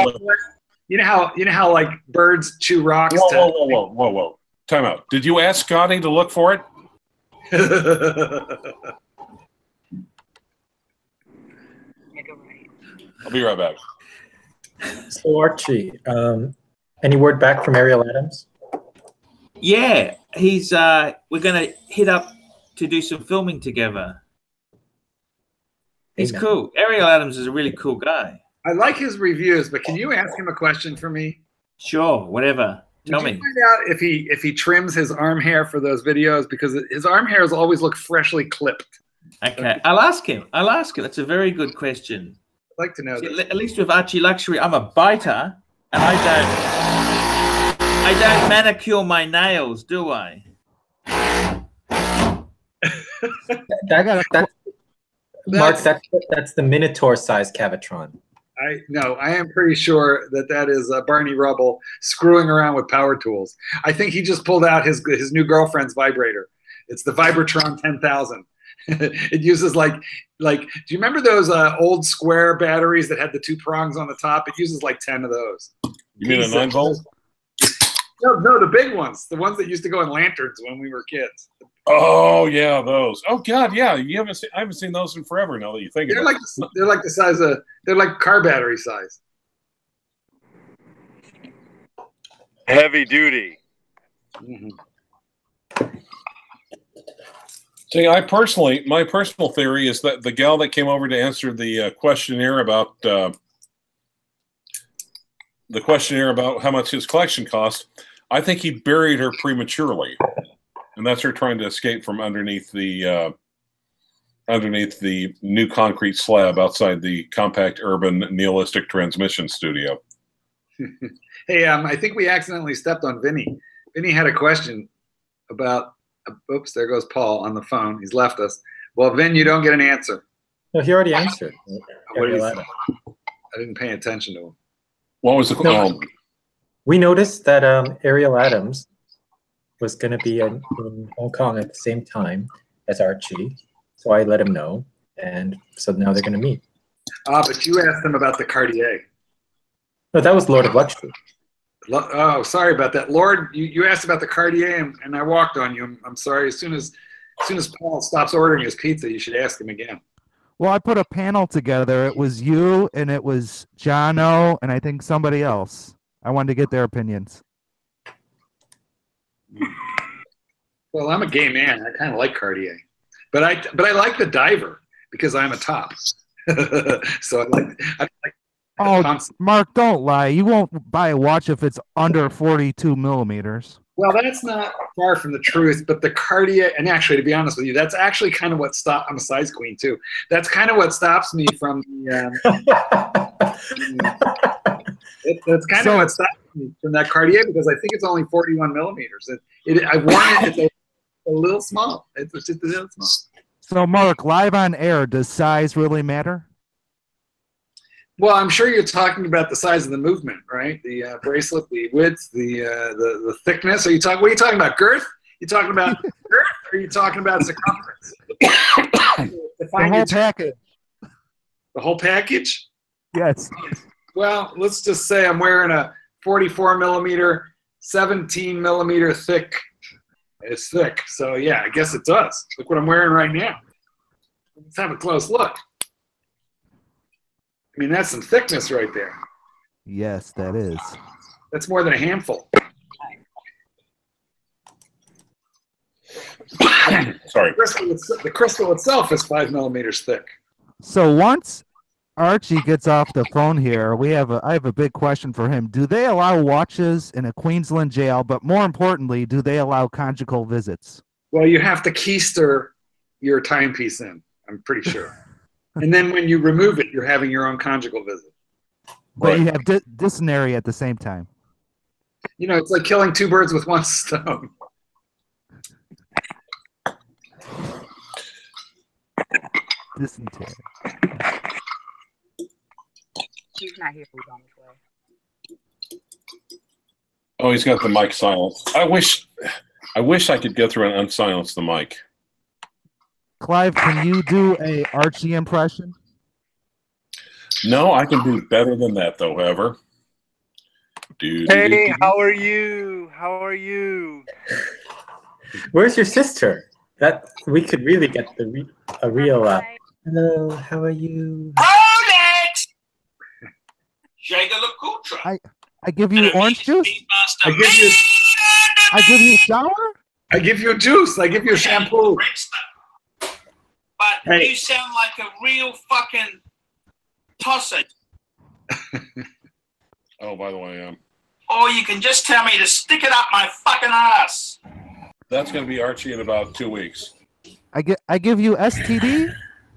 You know how like birds chew rocks. Whoa. Time out. Did you ask Scotty to look for it? I'll be right back. So Archie, any word back from Ariel Adams? Yeah, he's. We're gonna hit up to do some filming together. He's cool. Ariel Adams is a really cool guy. I like his reviews, but can you ask him a question for me? Sure, whatever. Tell me. Find out if he trims his arm hair for those videos, because his arm hairs always look freshly clipped. Okay, I'll ask him. That's a very good question. I'd like to know. See, at least with Archie Luxury, I'm a biter, and I don't manicure my nails, do I? Mark, that's the Minotaur-sized Cavitron. I am pretty sure that is Barney Rubble screwing around with power tools. I think he just pulled out his new girlfriend's vibrator. It's the Vibratron 10,000. It uses like do you remember those old square batteries that had the 2 prongs on the top? It uses like 10 of those. You mean a 9-volt? No, the big ones, the ones that used to go in lanterns when we were kids. Oh yeah, those. Oh God, yeah. I haven't seen those in forever. Now that you think about it, they're like the size of car battery size. Heavy duty. See, my personal theory is that the gal that came over to answer the questionnaire about how much his collection cost, I think he buried her prematurely. And that's her trying to escape from underneath the new concrete slab outside the compact urban nihilistic transmission studio. Hey, I think we accidentally stepped on Vinny. Vinny had a question about. Oops, there goes Paul on the phone. He's left us. Well, Vin, you don't get an answer. No, he already answered. What did he say? I didn't pay attention to him. What was the question? No, we noticed that Ariel Adams was going to be in Hong Kong at the same time as Archie, so I let him know, and so now they're going to meet. But you asked him about the Cartier. No, that was Lord of Luxury. Oh, sorry about that, Lord. You asked about the Cartier, and I walked on you. I'm sorry. As soon as Paul stops ordering his pizza, you should ask him again. Well, I put a panel together. It was you, and it was Jono, and I think somebody else. I wanted to get their opinions. Well, I'm a gay man. I kind of like Cartier, but I like the diver because I'm a top. So I like. Oh, Mark, don't lie. You won't buy a watch if it's under 42 millimeters. Well, that's not far from the truth, but the Cartier, and actually, to be honest with you, that's actually kind of what stops. I'm a size queen too. That's kind of what stops me from that's kind of what stops me from that Cartier, because I think it's only 41 millimeters. I've worn it. It's a little small. It's just a little small. So, Mark, live on air, does size really matter? Well, I'm sure you're talking about the size of the movement, right? The bracelet, the width, the thickness. What are you talking about? Girth? You talking about girth, or are you talking about circumference? The whole package. The whole package? Yes. Well, let's just say I'm wearing a 44 millimeter, 17 millimeter thick. It's thick. So yeah, I guess it does. Look what I'm wearing right now. Let's have a close look. I mean, that's some thickness right there. Yes, that is. That's more than a handful. Sorry. The crystal itself is 5 millimeters thick. So once Archie gets off the phone here, I have a big question for him. Do they allow watches in a Queensland jail? But more importantly, do they allow conjugal visits? Well, you have to keister your timepiece in, I'm pretty sure. And then when you remove it, you're having your own conjugal visit. But you have dysentery at the same time. You know, it's like killing two birds with one stone. Dysentery. He's not here. He's on his way. Oh, he's got the mic silenced. I wish I could go through and unsilence the mic. Clive, can you do a Archie impression? No, I can do better than that, though, however. Hey, how are you? How are you? Where's your sister? That we could really get a real. Hello, how are you? Rolex! Jada LaCoutre. I give you orange juice. I give you a shower. I give you juice. I give you shampoo. But you sound like a real fucking tosser. Oh, by the way, Or you can just tell me to stick it up my fucking ass. that's going to be Archie in about 2 weeks. I give you STD.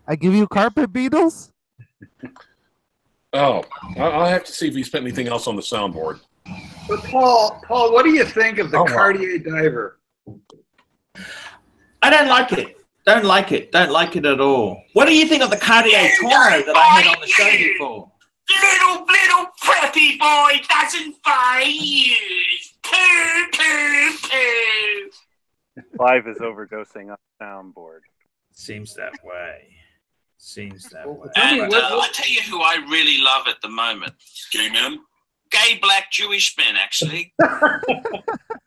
I give you carpet beetles. Oh, I'll have to see if he's put anything else on the soundboard. But Paul, what do you think of the Cartier diver? I don't like it. Don't like it. Don't like it at all. What do you think of the Cartier Toro that I had on the show before? Little preppy boy doesn't phase. Poo, poo, poo. Clive is overdosing on soundboard. Seems that way. Seems that way. And I'll tell you who I really love at the moment. Gay men? Gay black Jewish men, actually.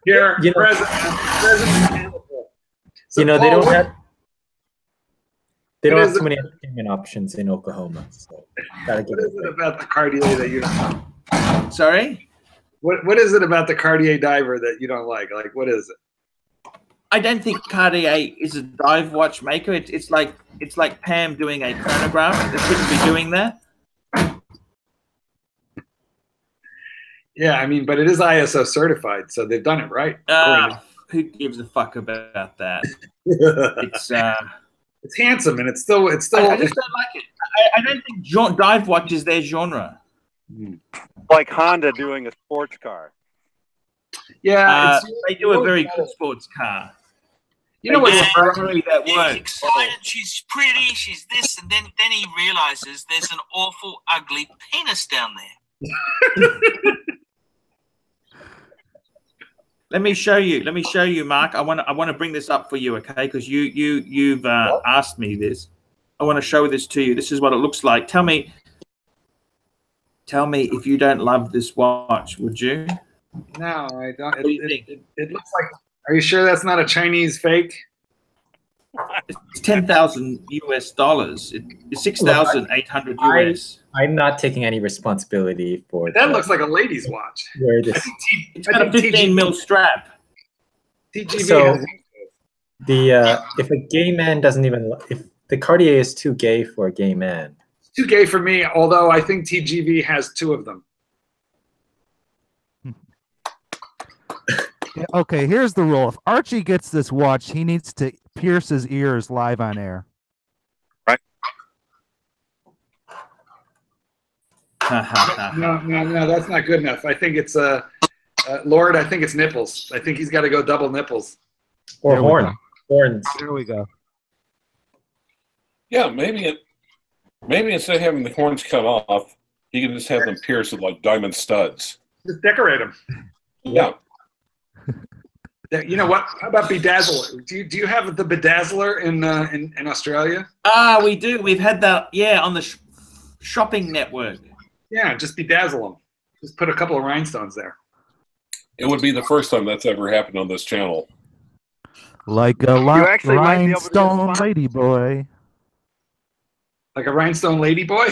Here, You know- President. So You know, Paul, they don't what have is too it- many entertainment options in Oklahoma. So gotta give What is it about the Cartier that you don't like? Sorry? What is it about the Cartier diver that you don't like? Like, what is it? I don't think Cartier is a dive watch maker. It's like Pam doing a chronograph. They shouldn't be doing that. Yeah, I mean, but it is ISO certified, so they've done it right. Who gives a fuck about that? It's handsome, and it's still. I just don't like it. I don't think dive watch is their genre. Like Honda doing a sports car. Yeah, They do a very good sports car. You know what's Ferrari that He's works. excited, she's pretty, she's this, and then he realizes there's an awful, ugly penis down there. Let me show you, Mark. I want to bring this up for you, okay? Because you've asked me this. I want to show this to you. This is what it looks like. Tell me if you don't love this watch, would you? No, I don't. What do you think? It looks like. Are you sure that's not a Chinese fake? It's $10,000 US. It's 6,800 US. I'm not taking any responsibility for That looks like a lady's watch. where this. It's got a 15 mil strap. TGV So- has- If a gay man doesn't even, if the Cartier is too gay for a gay man, it's too gay for me. Although I think TGV has two of them. Okay, here's the rule. If Archie gets this watch, he needs to pierce his ears live on air. No, that's not good enough. I think it's Lord. I think it's nipples. I think he's got to go double nipples. or There we horns. There we go. Yeah, maybe instead of having the horns cut off, he can just have them pierced with like diamond studs. Just decorate them. Yeah. You know what? How about bedazzler? Do you have the bedazzler in Australia? We do. We've had that. Yeah, on the shopping network. Yeah, just bedazzle them. Just put a couple of rhinestones there. It would be the first time that's ever happened on this channel. Like a actually might be able to rhinestone just lady boy. Like a rhinestone lady boy?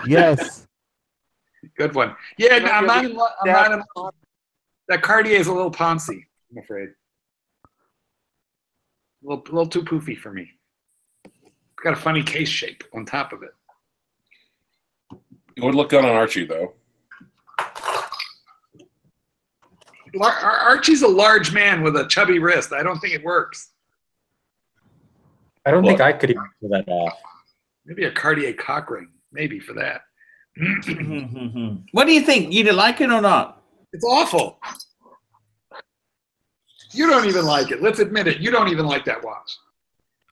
Yes. Good one. Yeah, no, I'm not in love. that Cartier is a little poncy, I'm afraid. A little too poofy for me. It's got a funny case shape on top of it. It would look good on Archie, though. Archie's a large man with a chubby wrist. I don't think it works. I don't think I could even pull that off. Maybe a Cartier cock ring. Maybe for that. What do you think? You like it or not? It's awful. You don't even like it. Let's admit it. You don't even like that watch.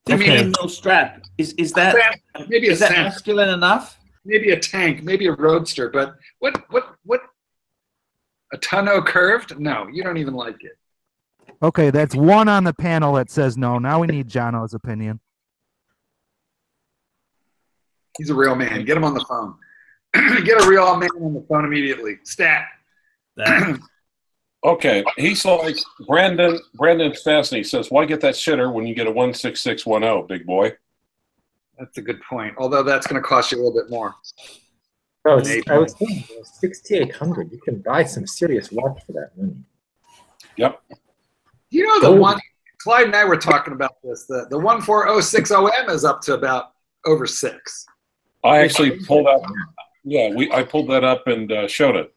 15 mil strap. Is that maybe is that masculine enough? Maybe a tank, maybe a roadster, but what a tonneau curved? No, you don't even like it. Okay, that's one on the panel that says no. Now we need Jono's opinion. He's a real man. Get him on the phone. Get a real man on the phone immediately. Stat. Okay, he's like Brandon Fastney says, why get that shitter when you get a 16610, big boy? That's a good point. Although that's going to cost you a little bit more. Oh, I was thinking 6,800. You can buy some serious watch for that money. Yep. You know the one, Clyde and I were talking about this. The 14060M is up to about over 6. I actually pulled out. Yeah, I pulled that up and showed it.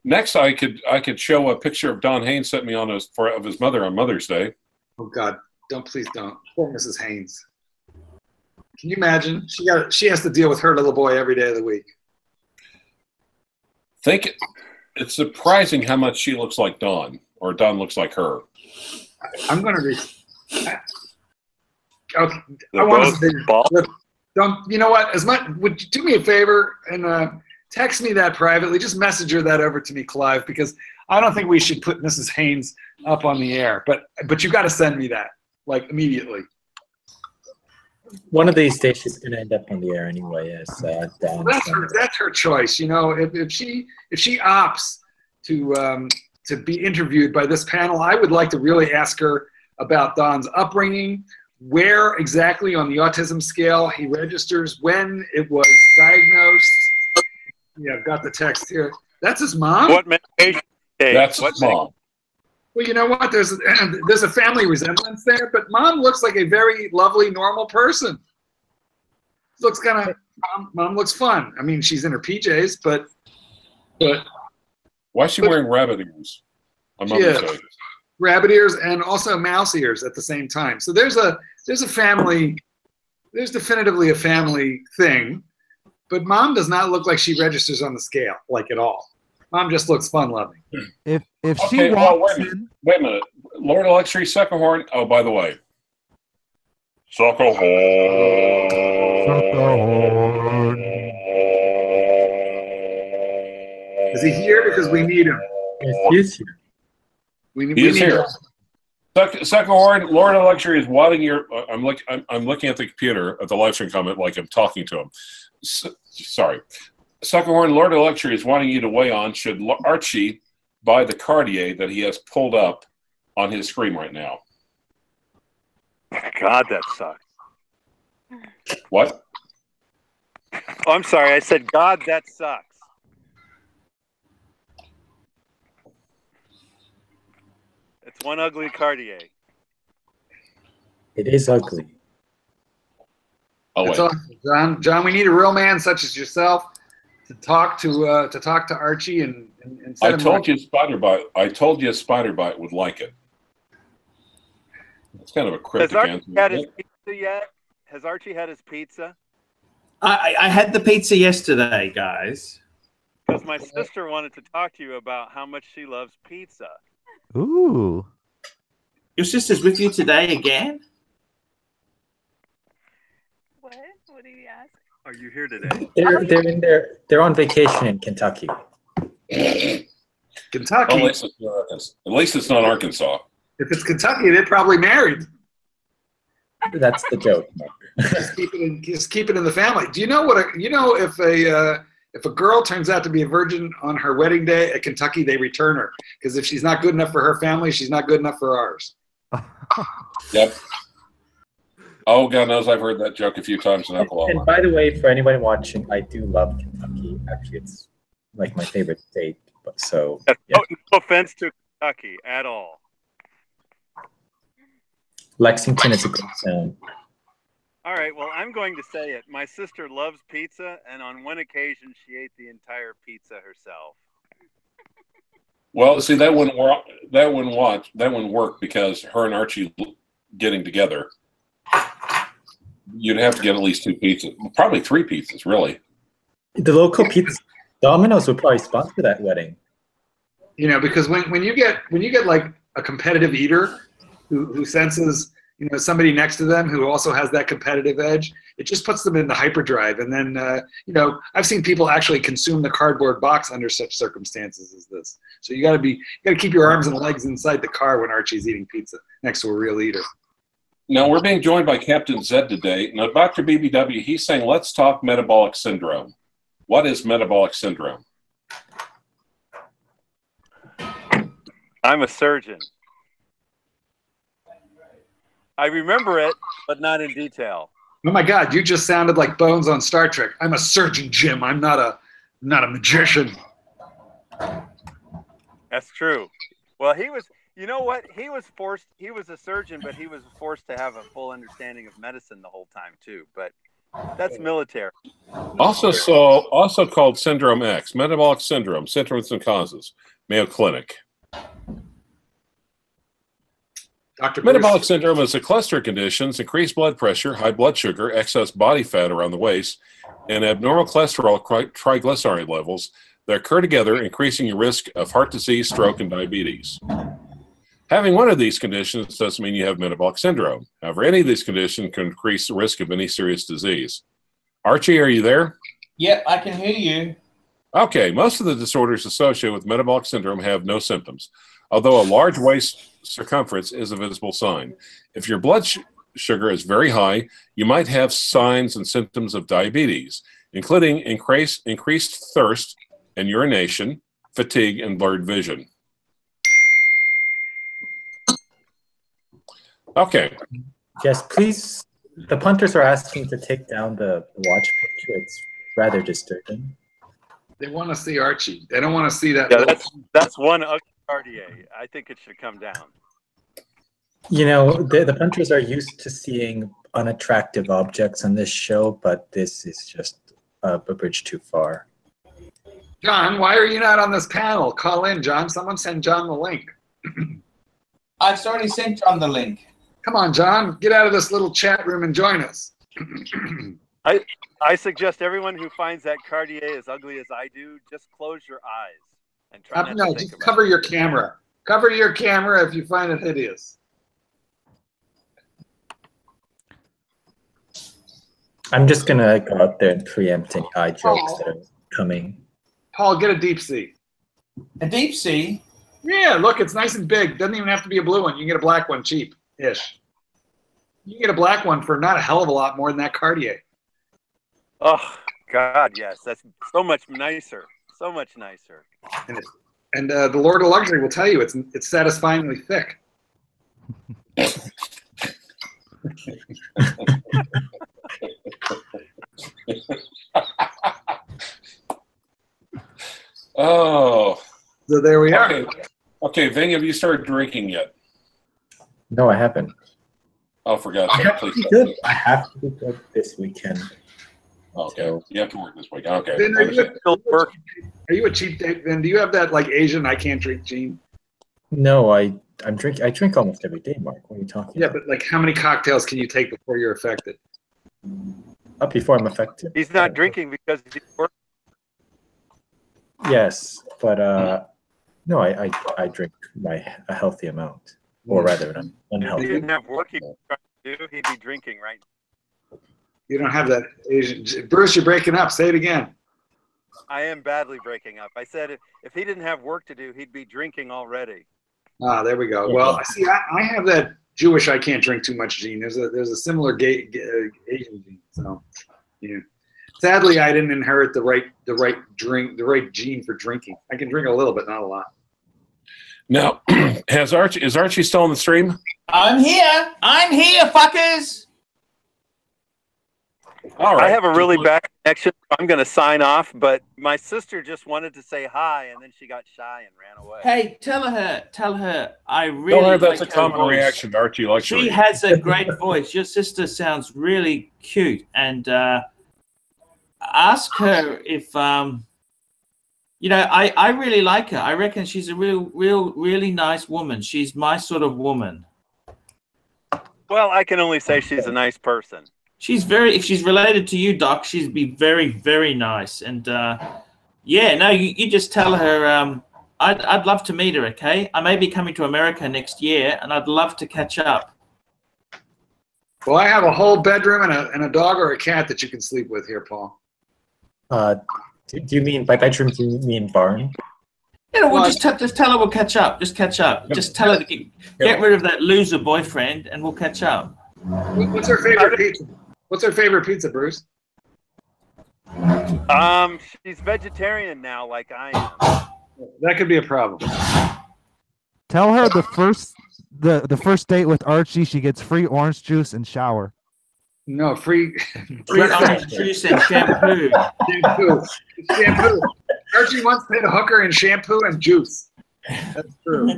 Next, I could show a picture of Don Haynes sent me of his mother on Mother's Day. Oh God, please don't. Poor Mrs. Haynes. Can you imagine? She has to deal with her little boy every day of the week. It's surprising how much she looks like Don, or Don looks like her. I'm going to read. Okay, I want to. Don't, you know what? Would you do me a favor and text me that privately? Just message her that over to me, Clive, because I don't think we should put Mrs. Haynes up on the air. But you got to send me that like immediately. One of these days she's going to end up on the air anyway. That's her choice. You know, if she opts to be interviewed by this panel, I would like to really ask her about Don's upbringing, where exactly on the autism scale he registers, when it was diagnosed. Yeah, I've got the text here. That's his mom? What medication? That's his mom. Well, you know what? There's a family resemblance there, but mom looks like a very lovely, normal person. Looks kind of, mom looks fun. I mean, she's in her PJs, but why is she wearing rabbit ears? Rabbit ears and also mouse ears at the same time. So there's a family. There's definitively a family thing, but mom does not look like she registers on the scale like at all. Mom just looks fun-loving. If she walks in, wait a minute, Lord of Luxury, Suckerhorn. Oh, by the way, Suckerhorn. Is he here? Because we need him. He's here. We need him. Suckerhorn, Lord of Luxury is wanting your. I'm looking at the computer at the live stream comment like I'm talking to him. Sorry. Suckerhorn, Lord of Luxury is wanting you to weigh on should Archie buy the Cartier that he has pulled up on his screen right now. God, that sucks. What? Oh, I'm sorry. I said, God, that sucks. It's one ugly Cartier. It is ugly. Oh, wait. Awesome. John, we need a real man such as yourself to talk to Archie and I told you Spider-Bite would like it. It's kind of a cryptic answer. Has Archie had his pizza yet? Has Archie had his pizza? I had the pizza yesterday, guys. Because my sister wanted to talk to you about how much she loves pizza. Ooh. Your sister's with you today again? What? What did he ask? Are you here today? They're on vacation in Kentucky. Kentucky. At least it's not Arkansas. If it's Kentucky, they're probably married. That's the joke. Just keep it in the family. Do you know if a girl turns out to be a virgin on her wedding day at Kentucky, they return her, because if she's not good enough for her family, she's not good enough for ours. Yep. Oh, God knows I've heard that joke a few times in Oklahoma. And by the way, for anybody watching, I do love Kentucky. Actually, it's like my favorite state. But so, yeah. No offense to Kentucky at all. Lexington is a good town. All right, well, I'm going to say it. My sister loves pizza, and on one occasion, she ate the entire pizza herself. Well, see, that wouldn't work. That wouldn't work because her and Archie getting together, you'd have to get at least 2 pizzas, probably 3 pizzas, really. The local pizza Domino's would probably sponsor that wedding. You know, because when you get like a competitive eater who senses, you know, somebody next to them who also has that competitive edge, it just puts them in the hyperdrive. And then, you know, I've seen people actually consume the cardboard box under such circumstances as this. So you got to keep your arms and legs inside the car when Archie's eating pizza next to a real eater. Now, we're being joined by Captain Zed today. Now, Dr. BBW, he's saying, let's talk metabolic syndrome. What is metabolic syndrome? I'm a surgeon. I remember it, but not in detail. Oh my God, you just sounded like Bones on Star Trek. I'm a surgeon, Jim. I'm not a magician. That's true. Well, he was, you know what? He was a surgeon, but he was forced to have a full understanding of medicine the whole time too. But that's military. Also called Syndrome X, metabolic syndrome, symptoms and causes, Mayo Clinic. Metabolic syndrome is a cluster of conditions: increased blood pressure, high blood sugar, excess body fat around the waist, and abnormal cholesterol triglyceride levels that occur together, increasing your risk of heart disease, stroke, and diabetes. Having one of these conditions doesn't mean you have metabolic syndrome. However, any of these conditions can increase the risk of any serious disease. Archie, are you there? Yep, I can hear you. Okay, most of the disorders associated with metabolic syndrome have no symptoms, although a large waist circumference is a visible sign. If your blood sugar is very high, you might have signs and symptoms of diabetes, including increased thirst and urination, fatigue, and blurred vision. Okay. Yes, please. The punters are asking to take down the watch picture. It's rather disturbing. They want to see Archie. They don't want to see that. Yeah, that's one ugly Cartier. I think it should come down. You know, the punters are used to seeing unattractive objects on this show, but this is just a bridge too far. John, why are you not on this panel? Call in, John. Someone send John the link. I've already sent John the link. Come on, John. Get out of this little chat room and join us. I suggest everyone who finds that Cartier as ugly as I do, just close your eyes and try not to think just about cover it. your camera. Cover your camera if you find it hideous. I'm just going to go out there and preempt any eye jokes that are coming. Paul, get a deep sea. A deep sea? Yeah, look, it's nice and big. Doesn't even have to be a blue one. You can get a black one cheap-ish. You can get a black one for not a hell of a lot more than that Cartier. Oh, God, yes. That's so much nicer. So much nicer. And the Lord of Luxury will tell you it's satisfyingly thick. Oh. So there we are. Okay, Ving, have you started drinking yet? No, I haven't. Oh, for God's sake, please. I have to be good this weekend. Okay, so you have to work this week. Okay. Vin, are you a cheap date, Vin? Do you have that like Asian I can't drink gene? No, I drink almost every day, Mark. What are you talking about? Yeah, but like how many cocktails can you take before you're affected? Up before I'm affected. He's not drinking because he's working. Yes, but no, I drink a healthy amount, or rather an unhealthy. If he didn't have work he was trying to do, he'd be drinking right now. You don't have that Asian. Bruce, you're breaking up. Say it again. I am badly breaking up. I said if he didn't have work to do, he'd be drinking already. Ah, there we go. Well, see, I have that Jewish, I can't drink too much gene. There's a similar Asian gene. So, yeah. Sadly, I didn't inherit the right gene for drinking. I can drink a little, but not a lot. Now, is Archie still on the stream? I'm here, fuckers. All right. I have a really bad connection. I'm going to sign off, but my sister just wanted to say hi, and then she got shy and ran away. Hey, tell her I really Tell her that's like a common voice. reaction to Archie Luxury. She has a great voice. Your sister sounds really cute, and ask her if I really like her. I reckon she's a really nice woman. She's my sort of woman. Well, I can only say she's a nice person. If she's related to you, Doc, she'd be very, very nice. And you just tell her I'd love to meet her, okay? I may be coming to America next year, and I'd love to catch up. Well, I have a whole bedroom and a dog or a cat that you can sleep with here, Paul. Do you mean by bedroom? Do you mean barn? Yeah, well, just tell her we'll catch up. Just catch up. Just tell her to get rid of that loser boyfriend, and we'll catch up. What's her favorite pizza? What's her favorite pizza, Bruce? She's vegetarian now, like I am. That could be a problem. Tell her the first date with Archie, she gets free orange juice and shower. No, free orange juice and shampoo. Shampoo. Archie once paid a hooker in shampoo and juice. That's true.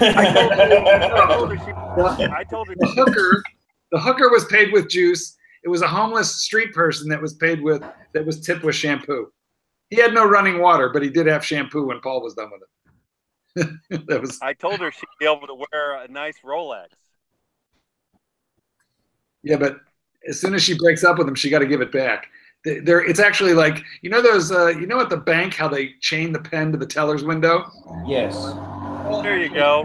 I told her the hooker was paid with juice. It was a homeless street person that was tipped with shampoo. He had no running water, but he did have shampoo when Paul was done with it. I told her she'd be able to wear a nice Rolex. Yeah, but as soon as she breaks up with him, she got to give it back. It's actually like, you know those, at the bank, how they chain the pen to the teller's window? Yes. There you go.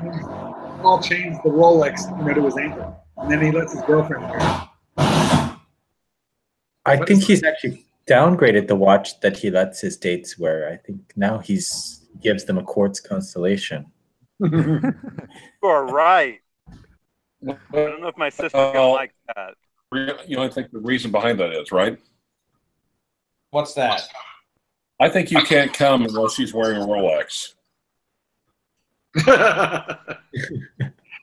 Paul chains the Rolex, to his ankle, and then he lets his girlfriend wear it. I think he's actually downgraded the watch that he lets his dates wear. I think now gives them a quartz constellation. You are right. I don't know if my sister's gonna like that. I think the reason behind that is, right? What's that? I think you can't come unless she's wearing a Rolex.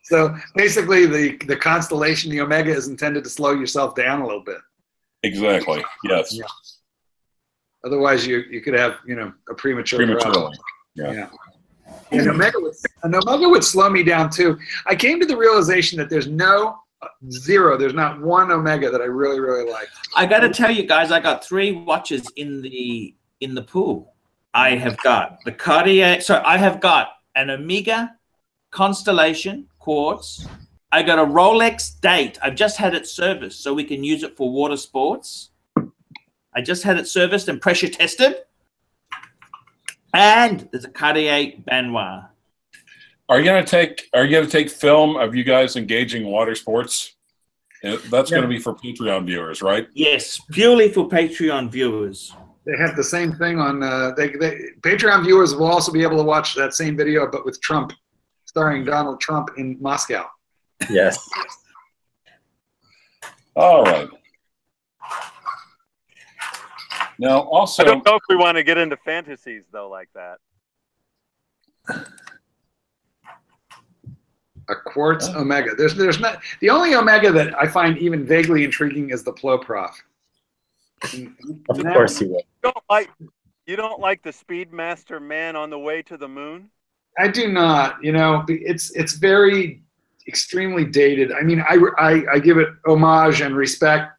So basically, the constellation, the Omega, is intended to slow yourself down a little bit. Exactly. Yes. Yeah. Otherwise, you could have a premature. Yeah. An Omega would slow me down too. I came to the realization that there's not one Omega that I really, really like. I got to tell you guys, I got 3 watches in the pool. I have got the Cartier. So I have got an Omega Constellation quartz. I got a Rolex date. I've just had it serviced so we can use it for water sports. I just had it serviced and pressure tested. And there's a Cartier Benoit. Are you gonna take film of you guys engaging water sports? That's going to be for Patreon viewers, right? Yes, purely for Patreon viewers. They have the same thing on. Patreon viewers will also be able to watch that same video, but with Trump, starring Donald Trump in Moscow. Yes. All right. Now, also, I don't know if we want to get into fantasies though, like that. A quartz Omega. There's not, the only Omega that I find even vaguely intriguing is the Ploprof. Of course you will. You don't like the Speedmaster Man on the way to the moon? I do not. It's very extremely dated. I mean, I give it homage and respectos,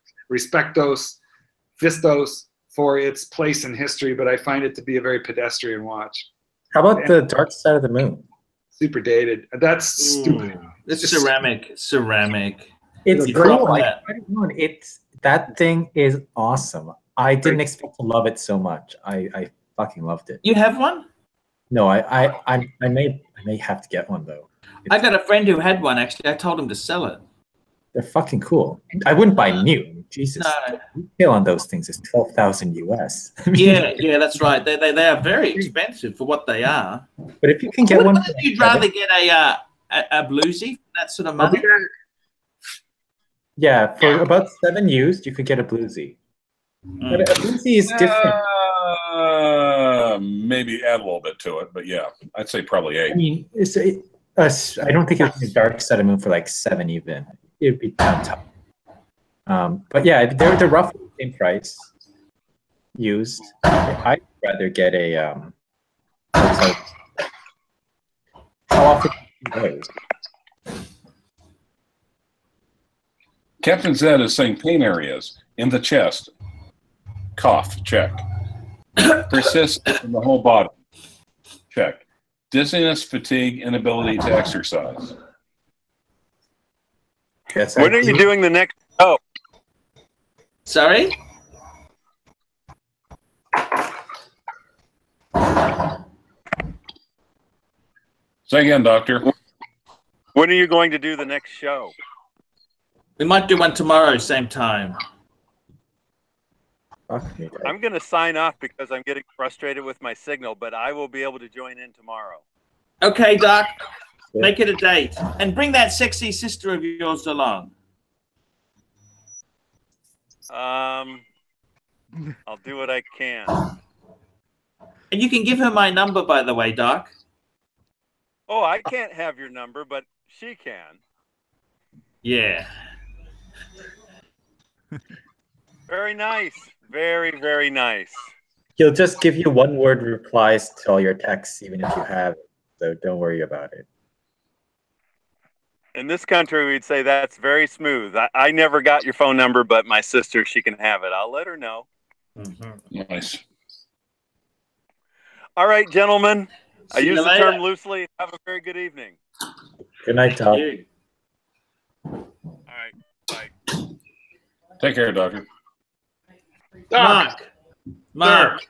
vistos for its place in history, but I find it to be a very pedestrian watch. How about the Dark Side of the Moon? Super dated. That's stupid. It's ceramic. It's cool. That thing is awesome. I didn't expect to love it so much. I fucking loved it. You have one? No, I may have to get one though. I got a friend who had one actually. I told him to sell it. They're fucking cool. I wouldn't buy new. Jesus, no. Retail on those things is $12,000 US. Yeah, that's right. They are very expensive for what they are. But if you can get one, you'd rather get a bluesy, that sort of I'll be money? back. Yeah, for about 7 used, you could get a bluesy. But a bluesy is different. Maybe add a little bit to it, but yeah, I'd say probably 8. I mean, I don't think it's a dark set of moon for like 7 even. It'd be tough. But yeah, they're roughly the same price used. I'd rather get a how often do you use those? Captain Zed is saying pain areas in the chest. Cough, check. Persist in the whole body. Check. Dizziness, fatigue, inability to exercise. Yes, when are you doing the next show? Sorry? Say again, Doctor. When are you going to do the next show? We might do one tomorrow, same time. I'm going to sign off because I'm getting frustrated with my signal, but I will be able to join in tomorrow. Okay, Doc. Make it a date. And bring that sexy sister of yours along. I'll do what I can. And you can give her my number, by the way, Doc. Oh, I can't have your number, but she can. Yeah. Very nice. Very, very nice. He'll just give you one-word replies to all your texts, even if you have it. So don't worry about it. In this country, we'd say that's very smooth. I never got your phone number, but my sister, she can have it. I'll let her know. Mm-hmm. Nice. All right, gentlemen. I See use you the later. term loosely. Have a very good evening. Good night, Tom. All right. Bye. Take care, Doctor. Mark.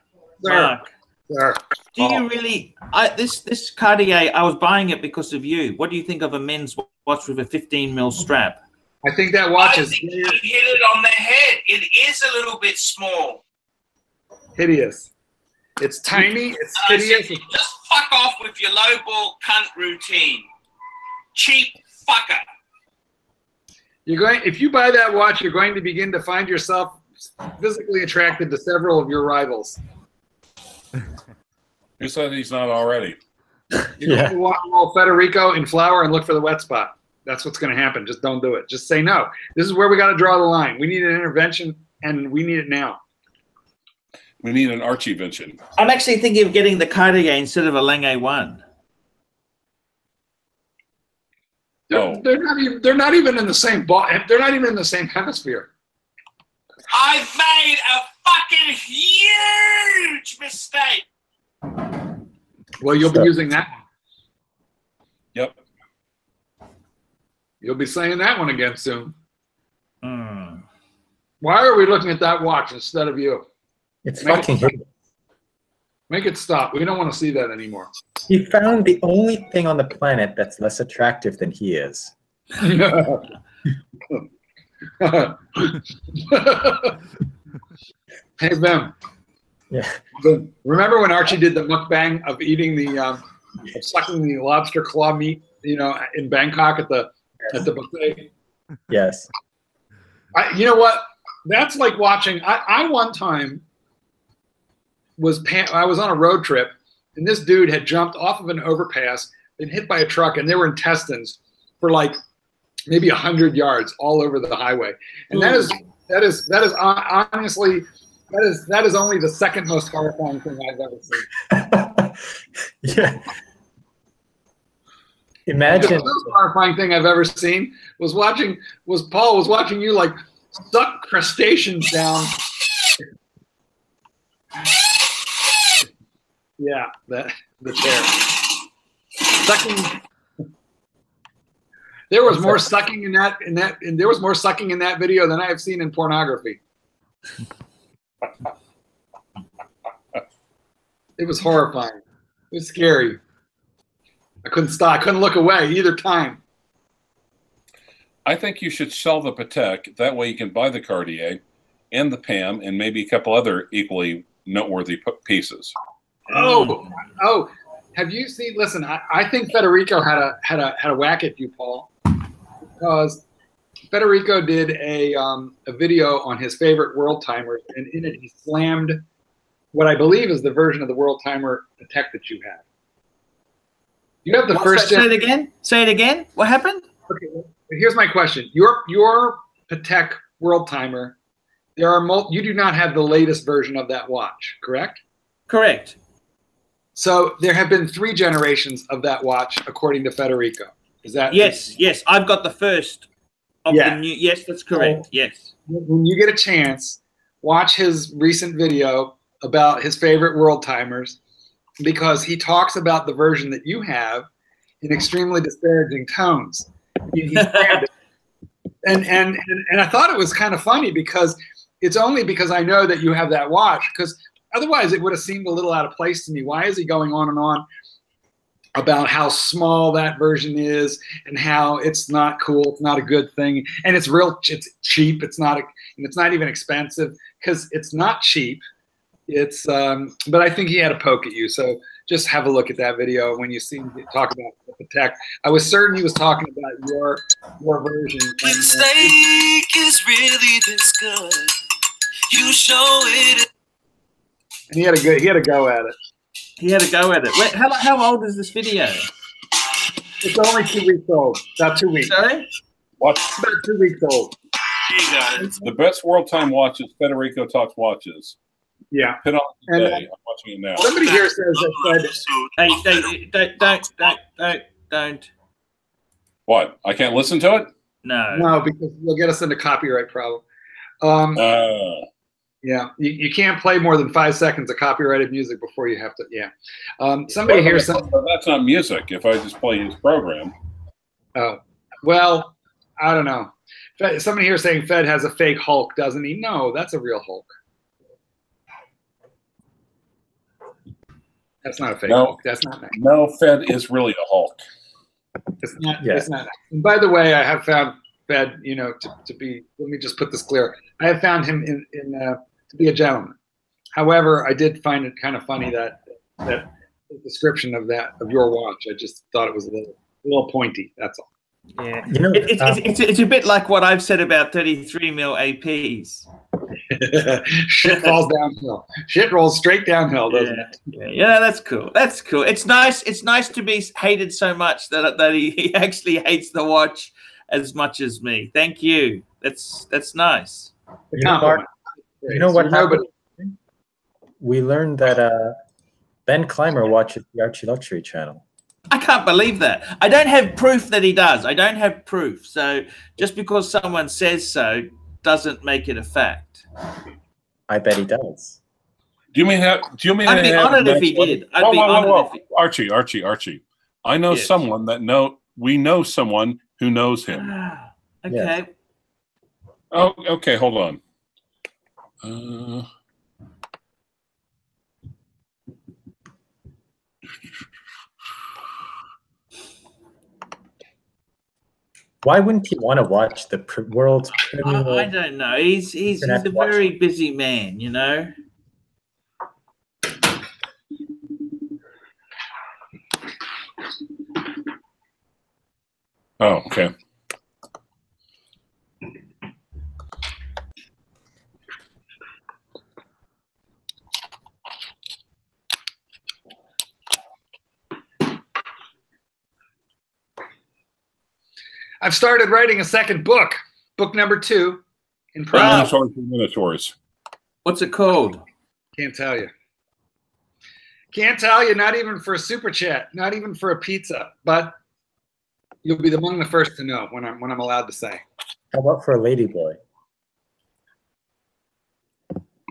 Sir. Do you really? This Cartier, I was buying it because of you. What do you think of a men's watch with a 15mm strap? I think that watch I is think you hit it on the head. It is a little bit small. hideous. It's tiny. It's hideous. Just fuck off with your lowball cunt routine. Cheap fucker. You're going. If you buy that watch, you're going to begin to find yourself physically attracted to several of your rivals. Who said he's not already? You're going to walk all Federico in flour and look for the wet spot. That's what's going to happen. Just don't do it. Just say no. This is where we got to draw the line. We need an intervention, and we need it now. We need an Archie-vention. I'm actually thinking of getting the Cartier instead of a Lange 1. They're not even in the same they're not even in the same hemisphere. I've made a fucking huge mistake. Well, you'll be using that one. Yep. You'll be saying that one again soon. Mm. Why are we looking at that watch instead of you? It's fucking hideous. Make it stop. We don't want to see that anymore. He found the only thing on the planet that's less attractive than he is. Hey, Vim. Yeah. Remember when Archie did the mukbang of eating the, of sucking the lobster claw meat, you know, in Bangkok at the buffet? Yes. You know what? That's like watching. I one time I was on a road trip, and this dude had jumped off of an overpass, been hit by a truck, and there were intestines for like maybe 100 yards all over the highway. And that is honestly, that is only the second most horrifying thing I've ever seen. Yeah. Imagine the most horrifying thing I've ever seen was Paul was watching you like suck crustaceans down. Yeah, the chair. Sucking. There was more sucking in that, and there was more sucking in that video than I have seen in pornography. It was horrifying. It was scary. I couldn't stop. I couldn't look away either time. I think you should sell the Patek. That way you can buy the Cartier and the PAM and maybe a couple other equally noteworthy pieces. Oh, have you seen? Listen, I think Federico had a whack at you, Paul, because Federico did a video on his favorite world timers, and in it he slammed what I believe is the version of the world timer Patek that you have. You have the first. Say it again. Say it again. What happened? Okay, here's my question. Your Patek world timer. You do not have the latest version of that watch, correct? Correct. So there have been 3 generations of that watch, according to Federico. Is that? Yes, yes. I've got the first of the new. Yes, that's correct. So, yes. When you get a chance, watch his recent video about his favorite world timers, because he talks about the version that you have in extremely disparaging tones. And I thought it was kind of funny, because it's only because I know that you have that watch, because otherwise it would have seemed a little out of place to me. Why is he going on and on about how small that version is and how it's not cool, it's not a good thing, and it's cheap. It's not even expensive, because it's not cheap. It's but I think he had a poke at you. So just have a look at that video when you see him talk about the Patek. I was certain he was talking about your version. When steak is really this good, you show it. And he had a go at it. He had a go at it. Wait, how old is this video? It's only 2 weeks old. About 2 weeks. Sorry? What? About 2 weeks old. Hey guys. The best world time watches, Federico Talks Watches. Yeah. Pin on today. I'm watching it now. Somebody here says that. Hey, don't. What? I can't listen to it? No. No, because you'll get us into copyright problem. Yeah, you can't play more than 5 seconds of copyrighted music before you have to. Yeah. Somebody here says that's not music. If I just play his program. Oh, well, I don't know. Somebody here saying Fed has a fake Hulk, doesn't he? No, that's a real Hulk. That's not a fake Hulk. That's not nice. No, Fed is really a Hulk. It's not. Yeah. It's not. And by the way, I have found Fed, to be. Let me just put this clear. I have found him to be a gentleman. However, I did find it kind of funny that the description of your watch. I just thought it was a little pointy. That's all. Yeah, it's a bit like what I've said about 33 mil APs. Shit falls downhill. Shit rolls straight downhill, doesn't it? Yeah, that's cool. That's cool. It's nice. It's nice to be hated so much that he actually hates the watch as much as me. Thank you. That's nice. You know what happened? We learned that Ben Clymer watches the Archie Luxury channel. I can't believe that. I don't have proof that he does. I don't have proof. So just because someone says so doesn't make it a fact. I bet he does. Do you mean I'd be honored if he did. I'd be honored if he... Archie. I know someone we know someone who knows him. Okay. Yes. Oh, okay. Hold on. Why wouldn't he want to watch the world's premier? I don't know. He's a very busy man, Oh, okay. I've started writing a second book number 2 in progress. Minotaurs. What's it called? Can't tell you. Can't tell you, not even for a super chat, not even for a pizza, but you'll be among the first to know when I'm allowed to say. How about for a ladyboy?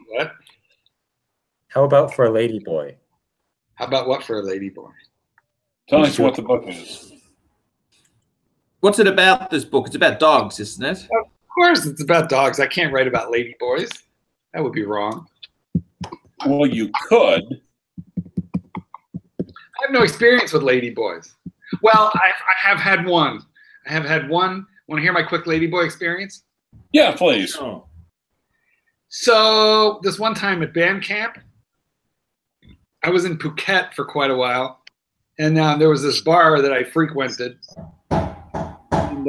What? How about for a ladyboy? How about what for a ladyboy? Tell us what the book is. What's it about, this book? It's about dogs, isn't it? Of course it's about dogs. I can't write about ladyboys. That would be wrong. Well, you could. I have no experience with ladyboys. Well, I have had one. I have had one. Want to hear my quick ladyboy experience? Yeah, please. Oh. So this one time at band camp, I was in Phuket for quite a while, And there was this bar that I frequented. And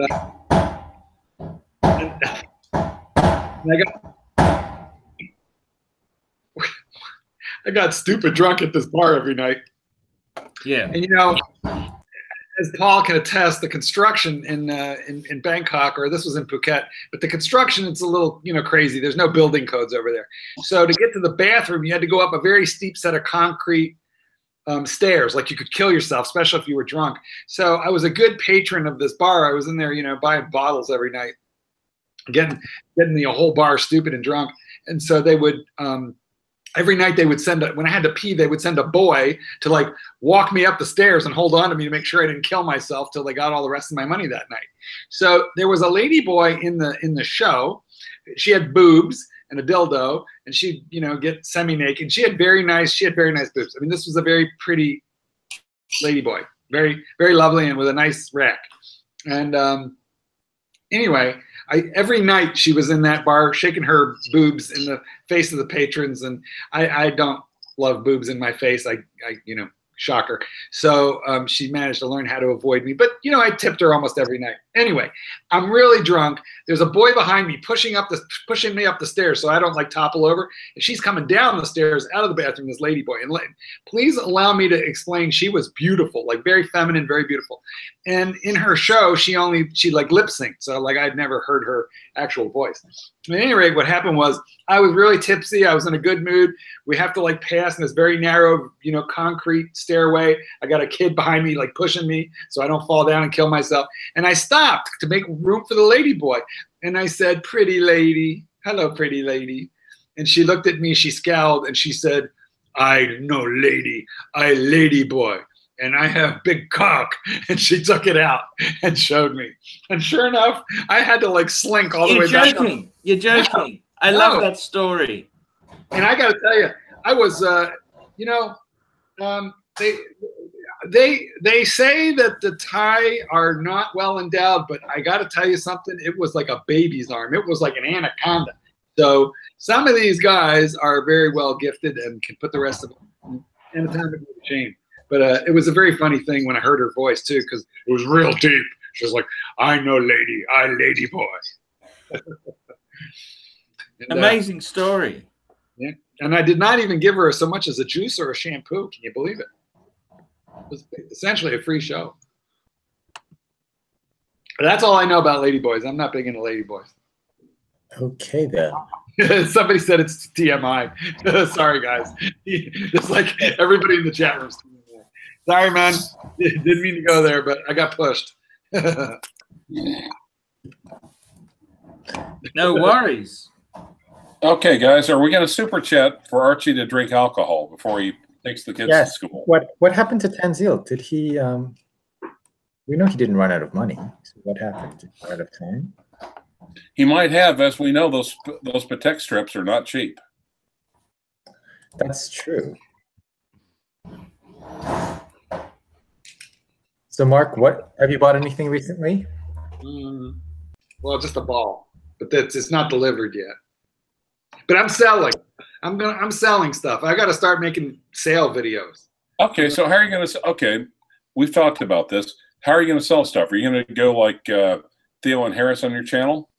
I got stupid drunk at this bar every night. Yeah. And you know, as Paul can attest, the construction in Bangkok, or this was in Phuket, but the construction, it's a little, you know, crazy. There's no building codes over there. So to get to the bathroom, you had to go up a very steep set of concrete stairs. Like you could kill yourself, especially if you were drunk. So I was a good patron of this bar. I was in there, you know, buying bottles every night, getting the whole bar stupid and drunk. And so they would, every night they would send, when I had to pee, they would send a boy to like walk me up the stairs and hold on to me to make sure I didn't kill myself till they got all the rest of my money that night. So there was a lady boy in the show. She had boobs and a dildo, and she'd, you know, get semi-naked. She had very nice boobs. I mean, this was a very pretty lady boy, very, very lovely and with a nice rack. And anyway, every night she was in that bar shaking her boobs in the face of the patrons, and I don't love boobs in my face. I you know, shocker. So she managed to learn how to avoid me, but you know, I tipped her almost every night. Anyway, I'm really drunk. There's a boy behind me pushing me up the stairs so I don't like topple over. And she's coming down the stairs out of the bathroom, this lady boy. And please allow me to explain, she was beautiful, like very feminine, very beautiful. And in her show, she like lip synced. So like I'd never heard her actual voice. At any rate, what happened was I was really tipsy. I was in a good mood. We have to like pass in this very narrow, you know, concrete stairway. I got a kid behind me like pushing me so I don't fall down and kill myself. And I stopped to make room for the lady boy. And I said, "Pretty lady, hello, pretty lady." And she looked at me, she scowled, and she said, "I no lady, I lady boy. And I have big cock." And she took it out and showed me. And sure enough, I had to like slink all the way back. You're joking. I love that story. And I got to tell you, I was, you know, they say that the Thai are not well endowed, but I got to tell you something. It was like a baby's arm. It was like an anaconda. So some of these guys are very well gifted and can put the rest of them in a time of shame. But it was a very funny thing when I heard her voice too, because it was real deep. She was like, "I know lady, I lady boy." And, amazing story. Yeah, and I did not even give her so much as a juice or a shampoo. Can you believe it? It was essentially a free show. But that's all I know about ladyboys. I'm not big into ladyboys. Okay then. Somebody said it's TMI. Sorry guys. It's like everybody in the chat room. Sorry, man. Didn't mean to go there, but I got pushed. No worries. Okay, guys, are we going to super chat for Archie to drink alcohol before he takes the kids to school? What happened to Tanzil? Did he? We know he didn't run out of money. So what happened? Did he run out of time? He might have, as we know, those Patek strips are not cheap. That's true. So, Mark, what have you bought anything recently? Well, just a ball, but it's not delivered yet. But I'm selling. I'm selling stuff. I got to start making sale videos. Okay, so how are you going to? Okay, we've talked about this. How are you going to sell stuff? Are you going to go like Theo and Harris on your channel?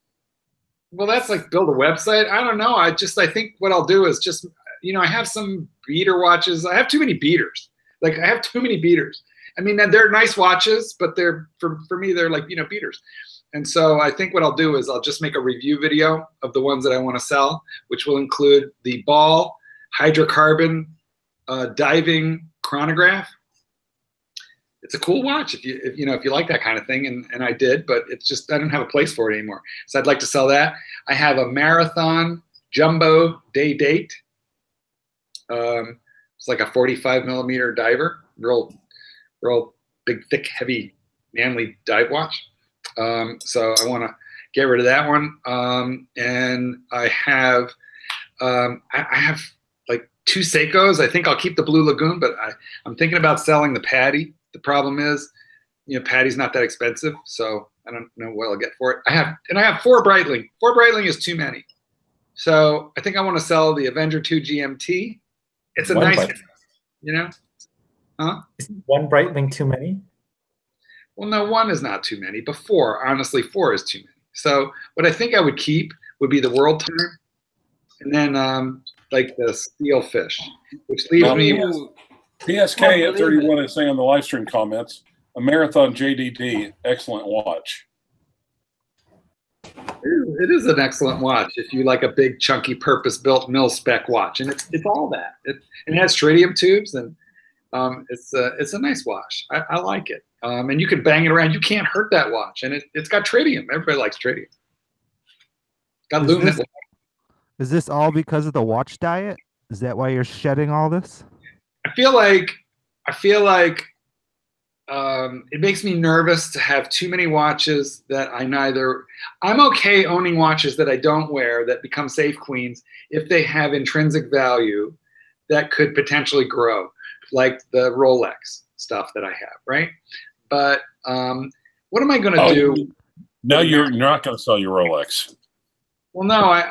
Well, that's like build a website. I don't know. I think what I'll do is just, you know, I have some beater watches. I have too many beaters. Like I have too many beaters. I mean, they're nice watches, but they're for me, they're like, you know, beaters. And so I think what I'll do is I'll just make a review video of the ones that I want to sell, which will include the Ball hydrocarbon diving chronograph. It's a cool watch if you like that kind of thing, and I did, but it's just I don't have a place for it anymore. So I'd like to sell that. I have a Marathon jumbo day date. It's like a 45 millimeter diver, real big, thick, heavy, manly dive watch. So I want to get rid of that one. And I have like 2 Seikos. I think I'll keep the Blue Lagoon, but I'm thinking about selling the Patty. The problem is, you know, Patty's not that expensive, so I don't know what I'll get for it. I have 4 Breitling. 4 Breitling is too many. So I think I want to sell the Avenger 2 GMT. It's a nice, you know. Huh? Is one Breitling too many? Well, no, one is not too many, but four, honestly, four is too many. So what I think I would keep would be the world time, and then like the steel fish, which leaves me. PSK at 31 is saying on the live stream comments, a Marathon JDD, excellent watch. It is an excellent watch if you like a big, chunky, purpose-built mil-spec watch, and it's all that. It has tritium tubes, and it's a nice watch. I like it, and you can bang it around. You can't hurt that watch, and it's got tritium. Everybody likes tritium. Got luminous. Is this all because of the watch diet? Is that why you're shedding all this? I feel like it makes me nervous to have too many watches that I'm okay owning watches that I don't wear that become safe queens if they have intrinsic value that could potentially grow, like the Rolex stuff that I have, right? But what am I going to do? No, you're not going to sell your Rolex. Well, no,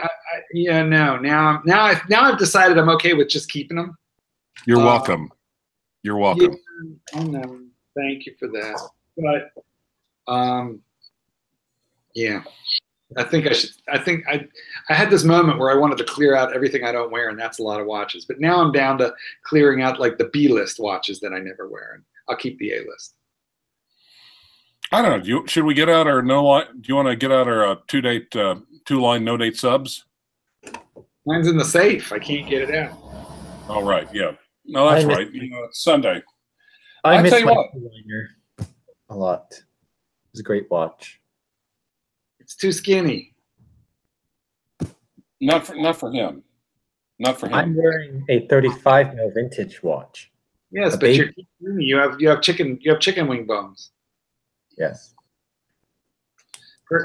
no. Now I've decided I'm okay with just keeping them. You're welcome. You're welcome. Yeah, I know. Thank you for that. But yeah, I think I had this moment where I wanted to clear out everything I don't wear, and that's a lot of watches. But now I'm down to clearing out like the B list watches that I never wear, and I'll keep the A list. I don't know. Should we get out our no line? Do you want to get out our two line no date subs? Mine's in the safe. I can't get it out. All right. Yeah. No, that's right. It's Sunday. I miss my liner a lot. It was a great watch. It's too skinny. Not for him. Not for him. I'm wearing a 35 mil vintage watch. Yes, but you have chicken wing bones. Yes.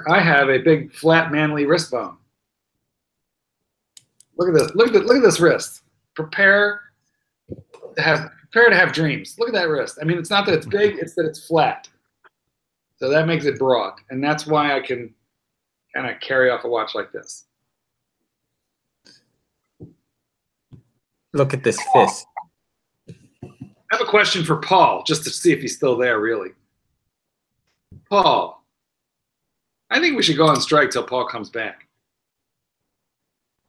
I have a big flat manly wrist bone. Look at this. Look at this wrist. Prepare to have dreams. Look at that wrist. I mean, it's not that it's big, it's that it's flat. So that makes it broad. And that's why I can kind of carry off a watch like this. Look at this fist. I have a question for Paul, just to see if he's still there, really. Paul, I think we should go on strike till Paul comes back.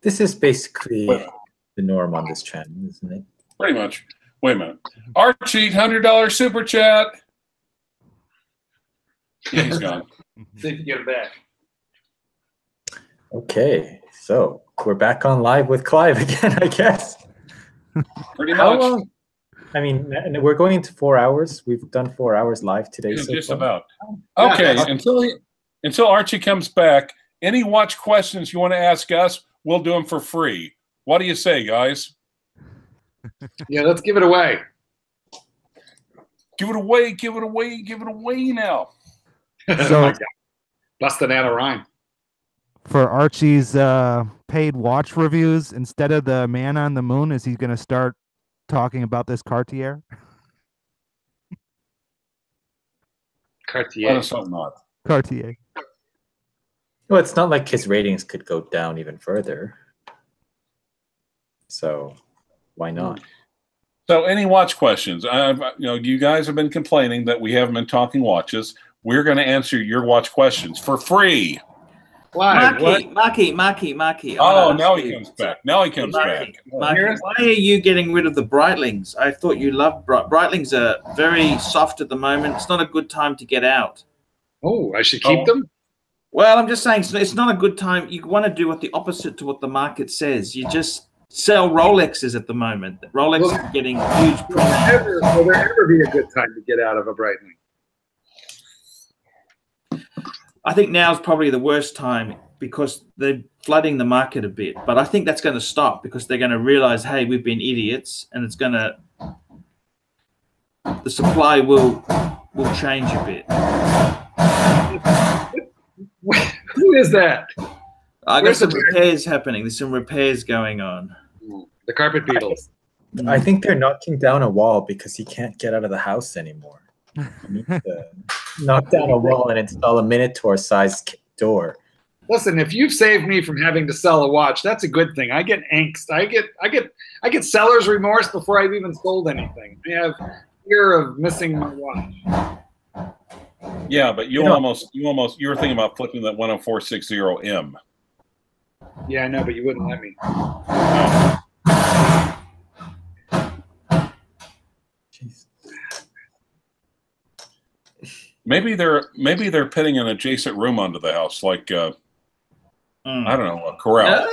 This is basically the norm on this channel, isn't it? Pretty much. Wait a minute. Archie, $100 super chat. Yeah, he's gone. See if you get him back. Okay, so we're back on live with Clive again, I guess. Pretty much. How long? I mean, we're going into 4 hours. We've done 4 hours live today. Yeah, so just far. about. Okay, until Archie comes back, any watch questions you want to ask us, we'll do them for free. What do you say, guys? Yeah, let's give it away. Give it away, give it away, give it away now. So, busting out a rhyme. For Archie's paid watch reviews, instead of the man on the moon, is he going to start talking about this Cartier? Cartier. Let us hope not. Cartier. Well, it's not like his ratings could go down even further. So why not? So any watch questions? You guys have been complaining that we haven't been talking watches. We're going to answer your watch questions for free. Why? Marky. Oh, now he comes back. Now he comes back. Marky, why are you getting rid of the Breitlings? I thought you loved Breitlings. Are very soft at the moment. It's not a good time to get out. Oh, I should keep them? Well, I'm just saying it's not a good time. You want to do what the opposite to what the market says. You just sell Rolexes at the moment. Rolex is getting huge profit. Will there ever be a good time to get out of a Breitling? I think now is probably the worst time because they're flooding the market a bit. But I think that's going to stop because they're going to realize, hey, we've been idiots, and it's going to the supply will change a bit. Who is that? I got some repairs happening. There's some repairs going on. The carpet beetles. I think they're knocking down a wall because he can't get out of the house anymore. He needs to knock down a wall and install a Minotaur-sized door. Listen, if you've saved me from having to sell a watch, that's a good thing. I get angst. I get seller's remorse before I've even sold anything. I fear of missing my watch. Yeah, but you were thinking about flipping that 10460M. Yeah, I know, but you wouldn't let me. Maybe they're putting an adjacent room onto the house, like I don't know, a corral.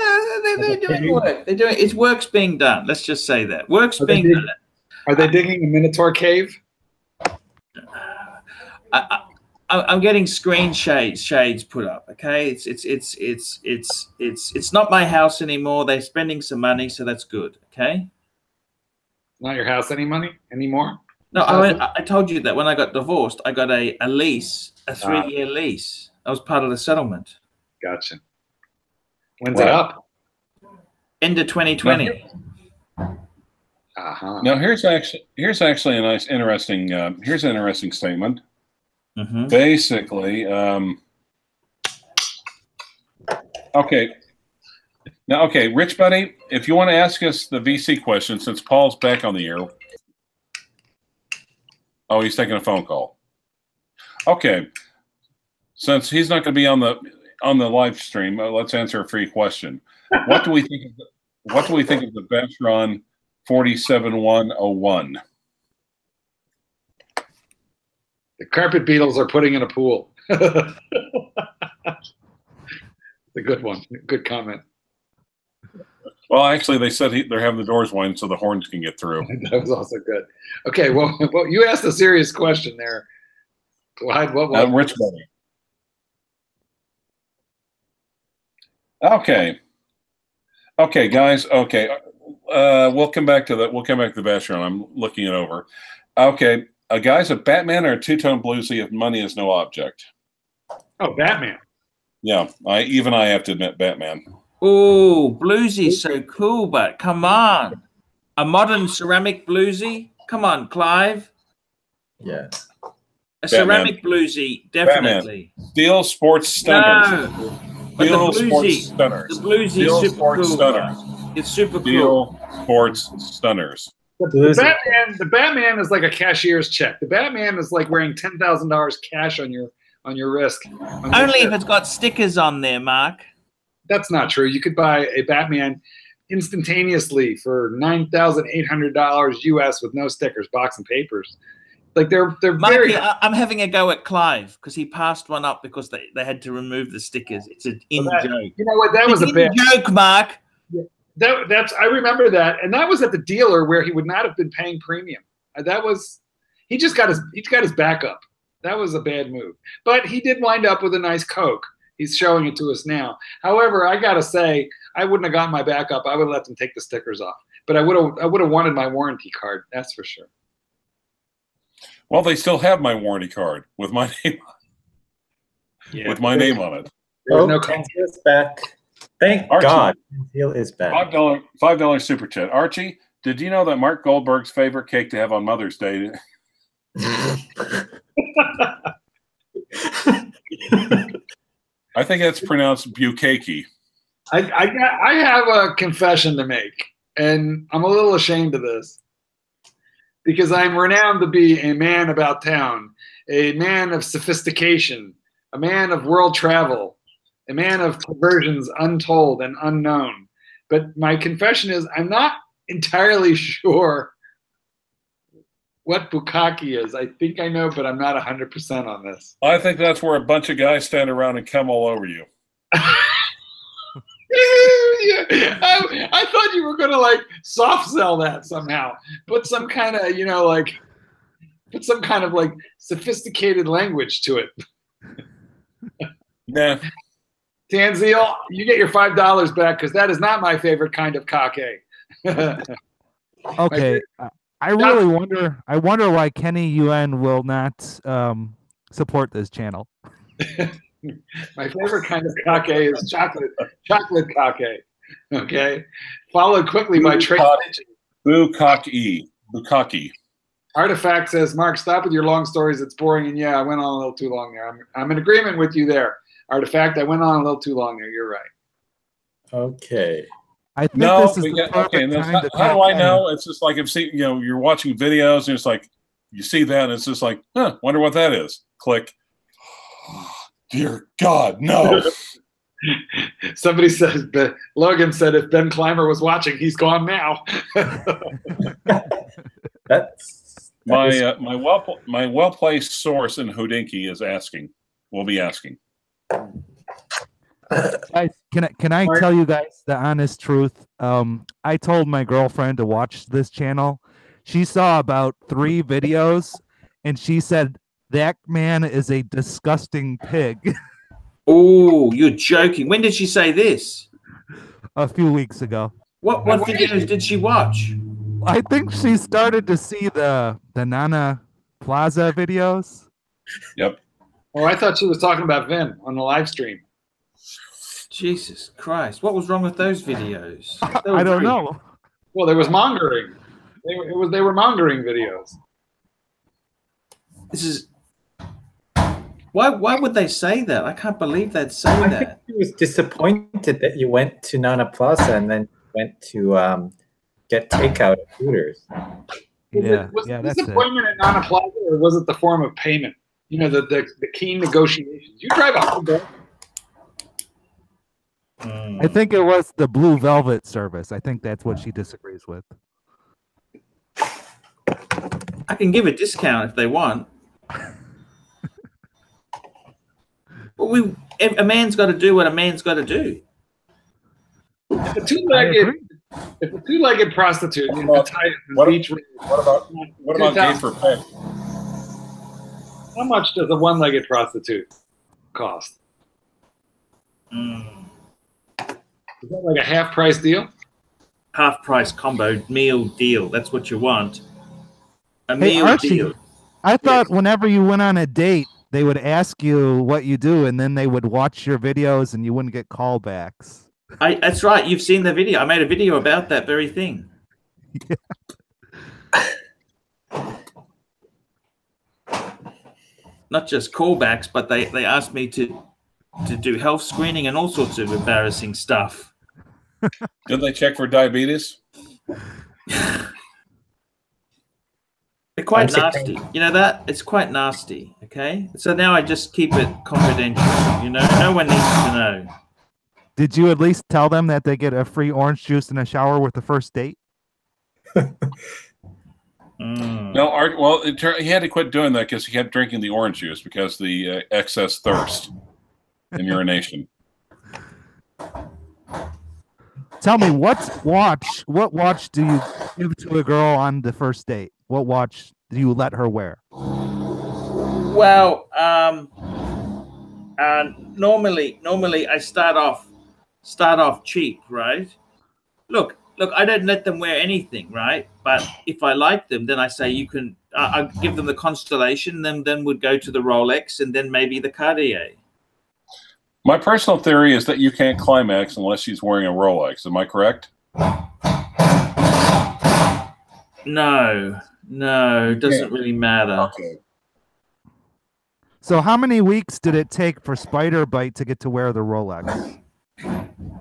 They're doing work. They're doing it's work's being done. Let's just say that work's being done. Are they digging a Minotaur cave? I'm getting screen shades put up. Okay, it's not my house anymore. They're spending some money, so that's good. Okay, Not your house anymore. no, I told you that when I got divorced, I got a lease, a 3-year lease. I was part of the settlement. Gotcha. When's it up? End of 2020. Now here's actually a nice, interesting. Here's an interesting statement. Basically, okay. Now, okay, Rich Buddy, if you want to ask us the VC question, since Paul's back on the air. Oh, he's taking a phone call. Okay, since he's not going to be on the live stream, let's answer a free question. What do we think of the Vacheron 47101? The carpet beetles are putting in a pool. It's a good one. Good comment. Well, actually, they said they're having the doors widened so the horns can get through. That was also good. Okay, well, you asked a serious question there, Clyde. What? Rich Buddy. Okay, guys. Okay, we'll come back to that. We'll come back to the Vacheron. I'm looking it over. Okay, guys, a Batman or a two-tone bluesy if money is no object? Oh, Batman. Yeah, I have to admit Batman. Oh, bluesy's so cool, but come on. A modern ceramic bluesy? Come on, Clive. Yeah. A ceramic bluesy, definitely. Batman. Steel Sports Stunners. No. But the bluesy, Steel super Sports cool. Stunners. It's super Steel cool. Sports Stunners. The Batman is like a cashier's check. The Batman is like wearing $10,000 cash on your wrist. Only if it's got stickers on there, Mark. That's not true. You could buy a Batman instantaneously for $9,800 US with no stickers, box and papers. Like they're Marky, very. I'm having a go at Clive because he passed one up because they had to remove the stickers. It's an joke. You know what? That was a bad joke, Mark. Yeah. That's I remember that, and that was at the dealer where he would not have been paying premium. That was he got his back up. That was a bad move, but he did wind up with a nice Coke. He's showing it to us now. However, I gotta say, I wouldn't have gotten my back up. I would have let them take the stickers off, but I would have wanted my warranty card. That's for sure. Well, they still have my warranty card with my name. Yeah. With my name on it. Oh, no, Conceal's back. Thank Archie, God, Conceal is back. $5 super chat. Archie, did you know that Mark Goldberg's favorite cake to have on Mother's Day? I think that's pronounced Bukkake. I have a confession to make, and I'm a little ashamed of this because I'm renowned to be a man about town, a man of sophistication, a man of world travel, a man of perversions untold and unknown. But my confession is I'm not entirely sure what Bukkake is. I think I know, but I'm not 100% on this. I think that's where a bunch of guys stand around and come all over you. Yeah. I thought you were going to like soft sell that somehow. Put some kind of, like sophisticated language to it. Nah. Tanzeel, you get your $5 back because that is not my favorite kind of kake. Okay. I really wonder. I wonder why Kenny Nguyen will not support this channel. My favorite kind of kake is chocolate kake. Okay, followed quickly by Trace. Bukkake. Artifact says, Mark, stop with your long stories. It's boring. And yeah, I went on a little too long there. I'm in agreement with you there. Artifact, I went on a little too long there. You're right. Okay. I think this is the okay. How do I know? It's just like you're watching videos and it's like, you see that, and it's just like, huh, wonder what that is. Click. Dear God, no. Somebody said, Logan said, if Ben Clymer was watching, he's gone now. My well placed source in Hodinkee is asking. We'll be asking. Guys, can I tell you guys the honest truth? I told my girlfriend to watch this channel. She saw about 3 videos, and she said that man is a disgusting pig. Oh, you're joking. When did she say this? A few weeks ago. What videos did she watch? I think she started to see the Nana Plaza videos. Yep. Oh, I thought she was talking about Vin on the live stream. Jesus Christ. What was wrong with those videos? I don't know. Well, there was mongering. They were mongering videos. This is... Why would they say that? I can't believe they'd say that. I think he was disappointed that you went to Nana Plaza and then went to get takeout at Hooters. Was the disappointment at Nana Plaza, or was it the form of payment? You know, the keen negotiations. You drive a Honda. I think it was the Blue Velvet service. I think that's what she disagrees with. I can give a discount if they want. But a man's got to do what a man's got to do. If a two-legged prostitute in the tight beach. What about gay for pay? How much does a one-legged prostitute cost? Is that like a half-price deal? Half-price combo meal deal. That's what you want. A meal Archie, deal. I thought whenever you went on a date, they would ask you what you do, and then they would watch your videos, and you wouldn't get callbacks. That's right. You've seen the video. I made a video about that very thing. Yeah. Not just callbacks, but they asked me to do health screening and all sorts of embarrassing stuff. Did they check for diabetes? They're quite nasty. You know that? It's quite nasty, okay? So now I just keep it confidential, you know? No one needs to know. Did you at least tell them that they get a free orange juice and a shower with the first date? No, well, he had to quit doing that because he kept drinking the orange juice because the excess thirst and urination. Tell me, what watch do you give to a girl on the first date? What watch do you let her wear? Well, normally I start off cheap, right? Look, I don't let them wear anything, right? But if I like them, then I say you can. I give them the Constellation, then would go to the Rolex, and then maybe the Cartier. My personal theory is that you can't climax unless she's wearing a Rolex. Am I correct? No, it doesn't really matter. Okay. So how many weeks did it take for Spider Bite to get to wear the Rolex?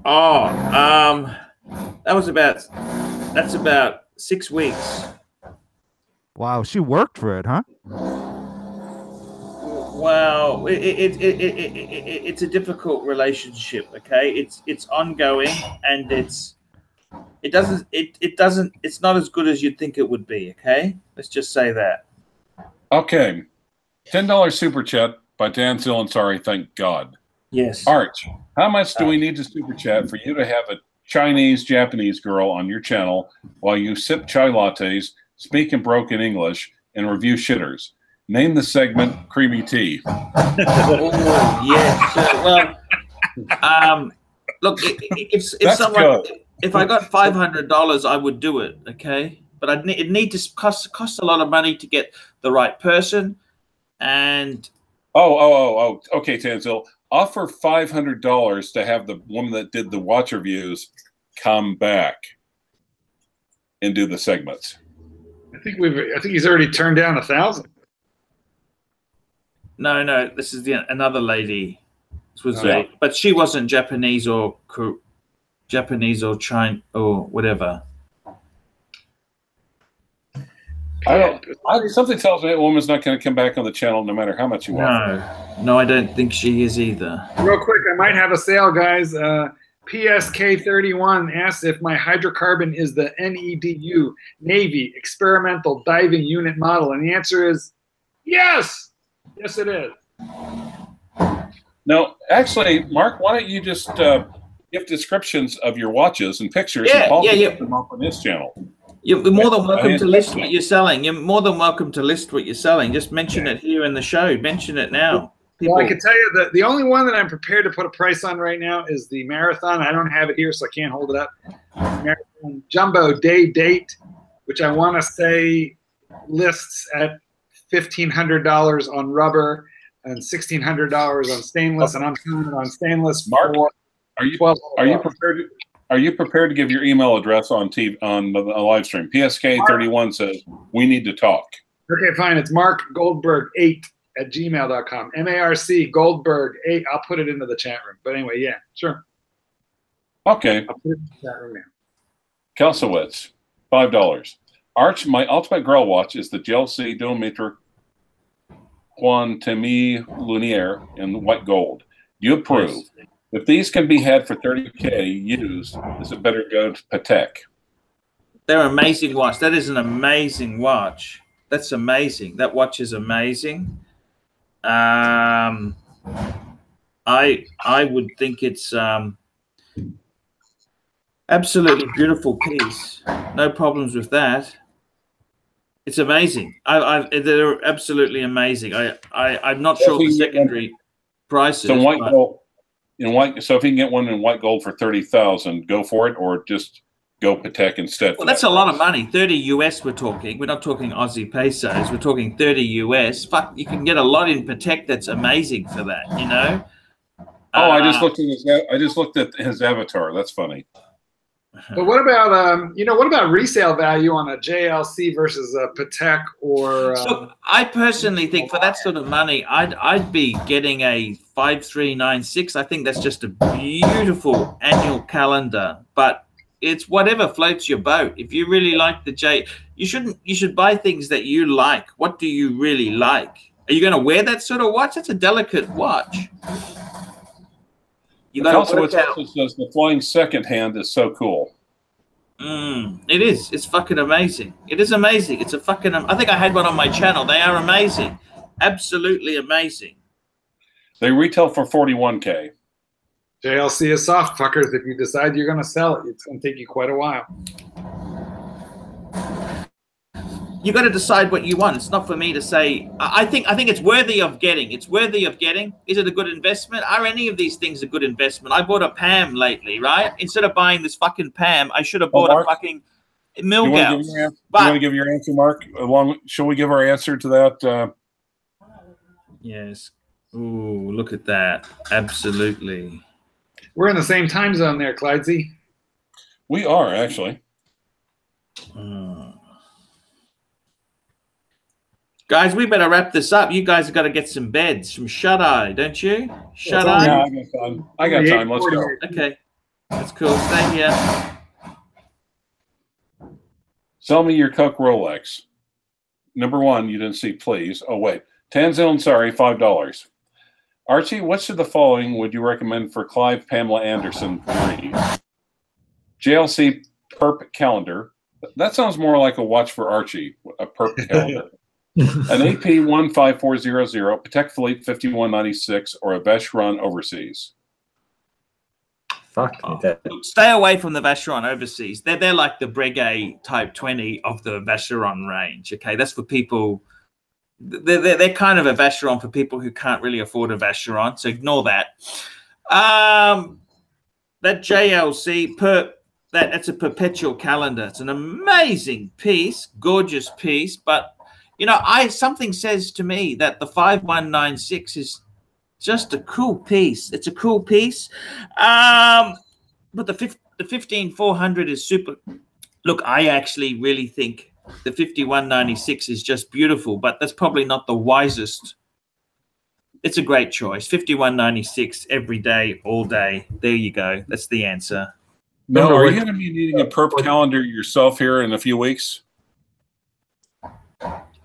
Oh, that's about 6 weeks. Wow, she worked for it, huh? Well, it's a difficult relationship. Okay, it's ongoing, and it's not as good as you'd think it would be. Okay, let's just say that. Okay, $10 super chat by Dan Zill, sorry, thank God. Yes. Arch, how much do we need to super chat for you to have a Chinese Japanese girl on your channel while you sip chai lattes, speak in broken English, and review shitters? Name the segment Creamy Tea. Oh, yes. Well, look, if I got $500, I would do it. Okay, but it need to cost a lot of money to get the right person. And okay, Tanzil, offer $500 to have the woman that did the watch reviews come back and do the segments. I think he's already turned down 1,000. No, this is another lady. This was but she wasn't Japanese or China or whatever. Something tells me that woman's not going to come back on the channel no matter how much you want. No, I don't think she is either. Real quick, I might have a sale, guys. PSK31 asks if my hydrocarbon is the NEDU Navy Experimental Diving Unit model, and the answer is yes. Yes, it is. No, actually, Mark, why don't you just give descriptions of your watches and pictures and Paul can put them up on his channel. You're more than welcome to list what you're selling. You're more than welcome to list what you're selling. Just mention it here in the show. Mention it now. People. Well, I can tell you that the only one that I'm prepared to put a price on right now is the Marathon. I don't have it here, so I can't hold it up. Marathon Jumbo Day Date, which I want to say lists at $1,500 on rubber and $1,600 on stainless, and I'm selling it on stainless. Mark, are you prepared to give your email address on TV on the live stream? PSK31 says we need to talk. Okay, fine. It's Mark Goldberg 8 at gmail.com. MARC Goldberg 8. I'll put it into the chat room. But anyway, yeah, sure. Okay. I'll put it in the chat room now. Kelsowitz, $5. Arch, my ultimate girl watch is the JLC Duometer Quantemi Lunaire in white gold. Do you approve? Yes. If these can be had for $30K used, is it better to go to Patek? They're an amazing watch. That is an amazing watch. That's amazing. That watch is amazing. I would think it's absolutely beautiful piece. No problems with that. It's amazing. They're absolutely amazing. I'm not sure the secondary prices. So white gold, so if you can get one in white gold for $30,000, go for it, or just go Patek instead. Well, that's a lot of money. 30 US we're talking. We're not talking Aussie pesos. We're talking 30 US. Fuck, you can get a lot in Patek that's amazing for that, you know? Oh, I just looked at his avatar. That's funny. But what about what about resale value on a JLC versus a Patek or? So I personally think for that sort of money, I'd be getting a 5396. I think that's just a beautiful annual calendar, but it's whatever floats your boat. If you really like the you should buy things that you like. What do you really like? Are you going to wear that sort of watch? That's a delicate watch. You got to says the flying second hand is so cool. It is. It's fucking amazing. It is amazing. It's a fucking. I think I had one on my channel. They are amazing. Absolutely amazing. They retail for $41K. JLC is soft, fuckers. If you decide you're going to sell it, it's going to take you quite a while. You got to decide what you want. It's not for me to say. I think it's worthy of getting. It's worthy of getting. Is it a good investment? Are any of these things a good investment? I bought a Pam lately, right? Instead of buying this fucking Pam, I should have bought a fucking Milgauss. You want to give your answer, Mark? Shall we give our answer to that? Yes. Ooh, look at that. Absolutely. We're in the same time zone there, Clydesy. We are, actually. Guys, we better wrap this up. You guys have got to get some beds from Shut Eye, don't you? Shut Eye? Yeah, I got time. I got time. Let's go. Okay. That's cool. Stay here. Sell me your Coke Rolex. Number one, you didn't see, please. Oh, wait. Tanzil, sorry, $5. Archie, which of the following would you recommend for Clive Pamela Anderson 3? JLC Perp calendar. That sounds more like a watch for Archie, a Perp calendar. An AP 15400, Patek Philippe 5196, or a Vacheron Overseas. Fuck. Stay away from the Vacheron Overseas. They're like the Breguet Type 20 of the Vacheron range. Okay, that's for people. They're kind of a Vacheron for people who can't really afford a Vacheron. So ignore that. That JLC that's a perpetual calendar. It's an amazing piece, gorgeous piece, but. You know, something says to me that the 5196 is just a cool piece. It's a cool piece. But the 15400 is super. Look, I actually really think the 5196 is just beautiful, but that's probably not the wisest. It's a great choice. 5196 every day, all day. There you go. That's the answer. No, are you going to be needing a Perp calendar yourself here in a few weeks?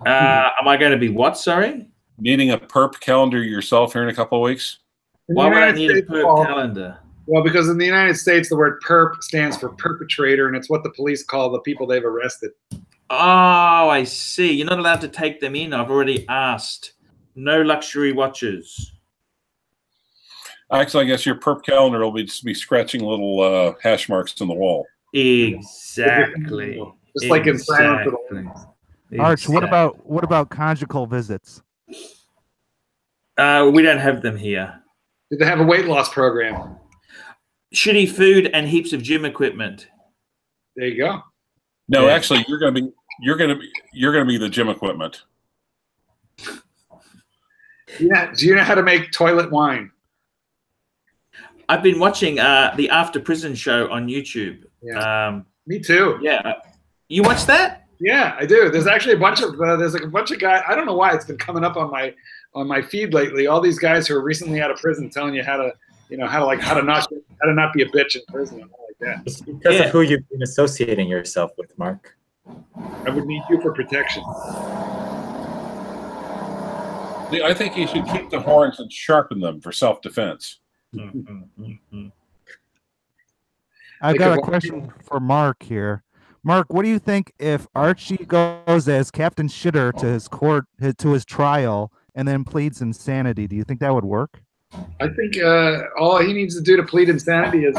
Am I going to be what? Sorry. Needing a perp calendar yourself here in a couple of weeks? Why would I need a perp calendar? Well, because in the United States, the word perp stands for perpetrator, and it's what the police call the people they've arrested. Oh, I see. You're not allowed to take them in. I've already asked. No luxury watches. Actually, I guess your perp calendar will be scratching little hash marks on the wall. Exactly. Just like in Silence of the Exactly. Arch, what about conjugal visits? We don't have them here. Did they have a weight loss program? Shitty food and heaps of gym equipment. There you go. No, actually, you're gonna be the gym equipment. Yeah. Do you know how to make toilet wine? I've been watching the After Prison show on YouTube. Yeah. Me too. Yeah. You watch that? Yeah, I do. There's actually a bunch of guys. I don't know why it's been coming up on my feed lately. All these guys who are recently out of prison telling you how to not be a bitch in prison and all like that. It's because of who you've been associating yourself with, Mark. I would need you for protection. I think you should keep the horns and sharpen them for self-defense. I've got a question for Mark here. Mark, what do you think if Archie goes as Captain Shitter to his court, to his trial, and then pleads insanity? Do you think that would work? I think all he needs to do to plead insanity is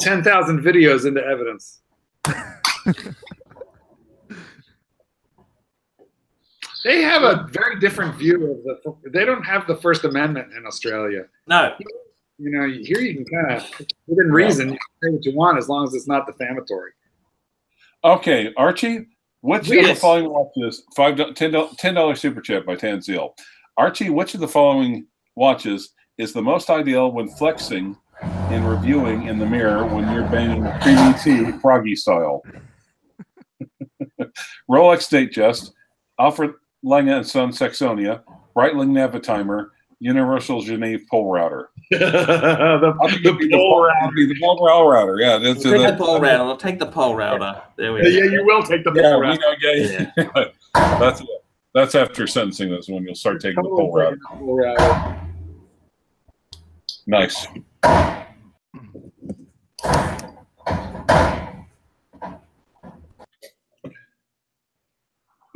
10,000 videos into evidence. They have a very different view of they don't have the First Amendment in Australia. No. You know, here you can kind of, within reason, you can say what you want as long as it's not defamatory. Okay, Archie, which of the following watches, $10 super chat by Tanzil. Archie, which of the following watches is the most ideal when flexing and reviewing in the mirror when you're banging creamy tea, froggy style? Rolex Datejust, Alfred Lange & Son Saxonia, Breitling Navitimer, Universal Genève Pole Router. the pole router. Yeah, take the pole router. I'll take the pole router. There we go. Yeah, you will take the pole router. That's after sentencing. That's when you'll start taking the pole router. Nice.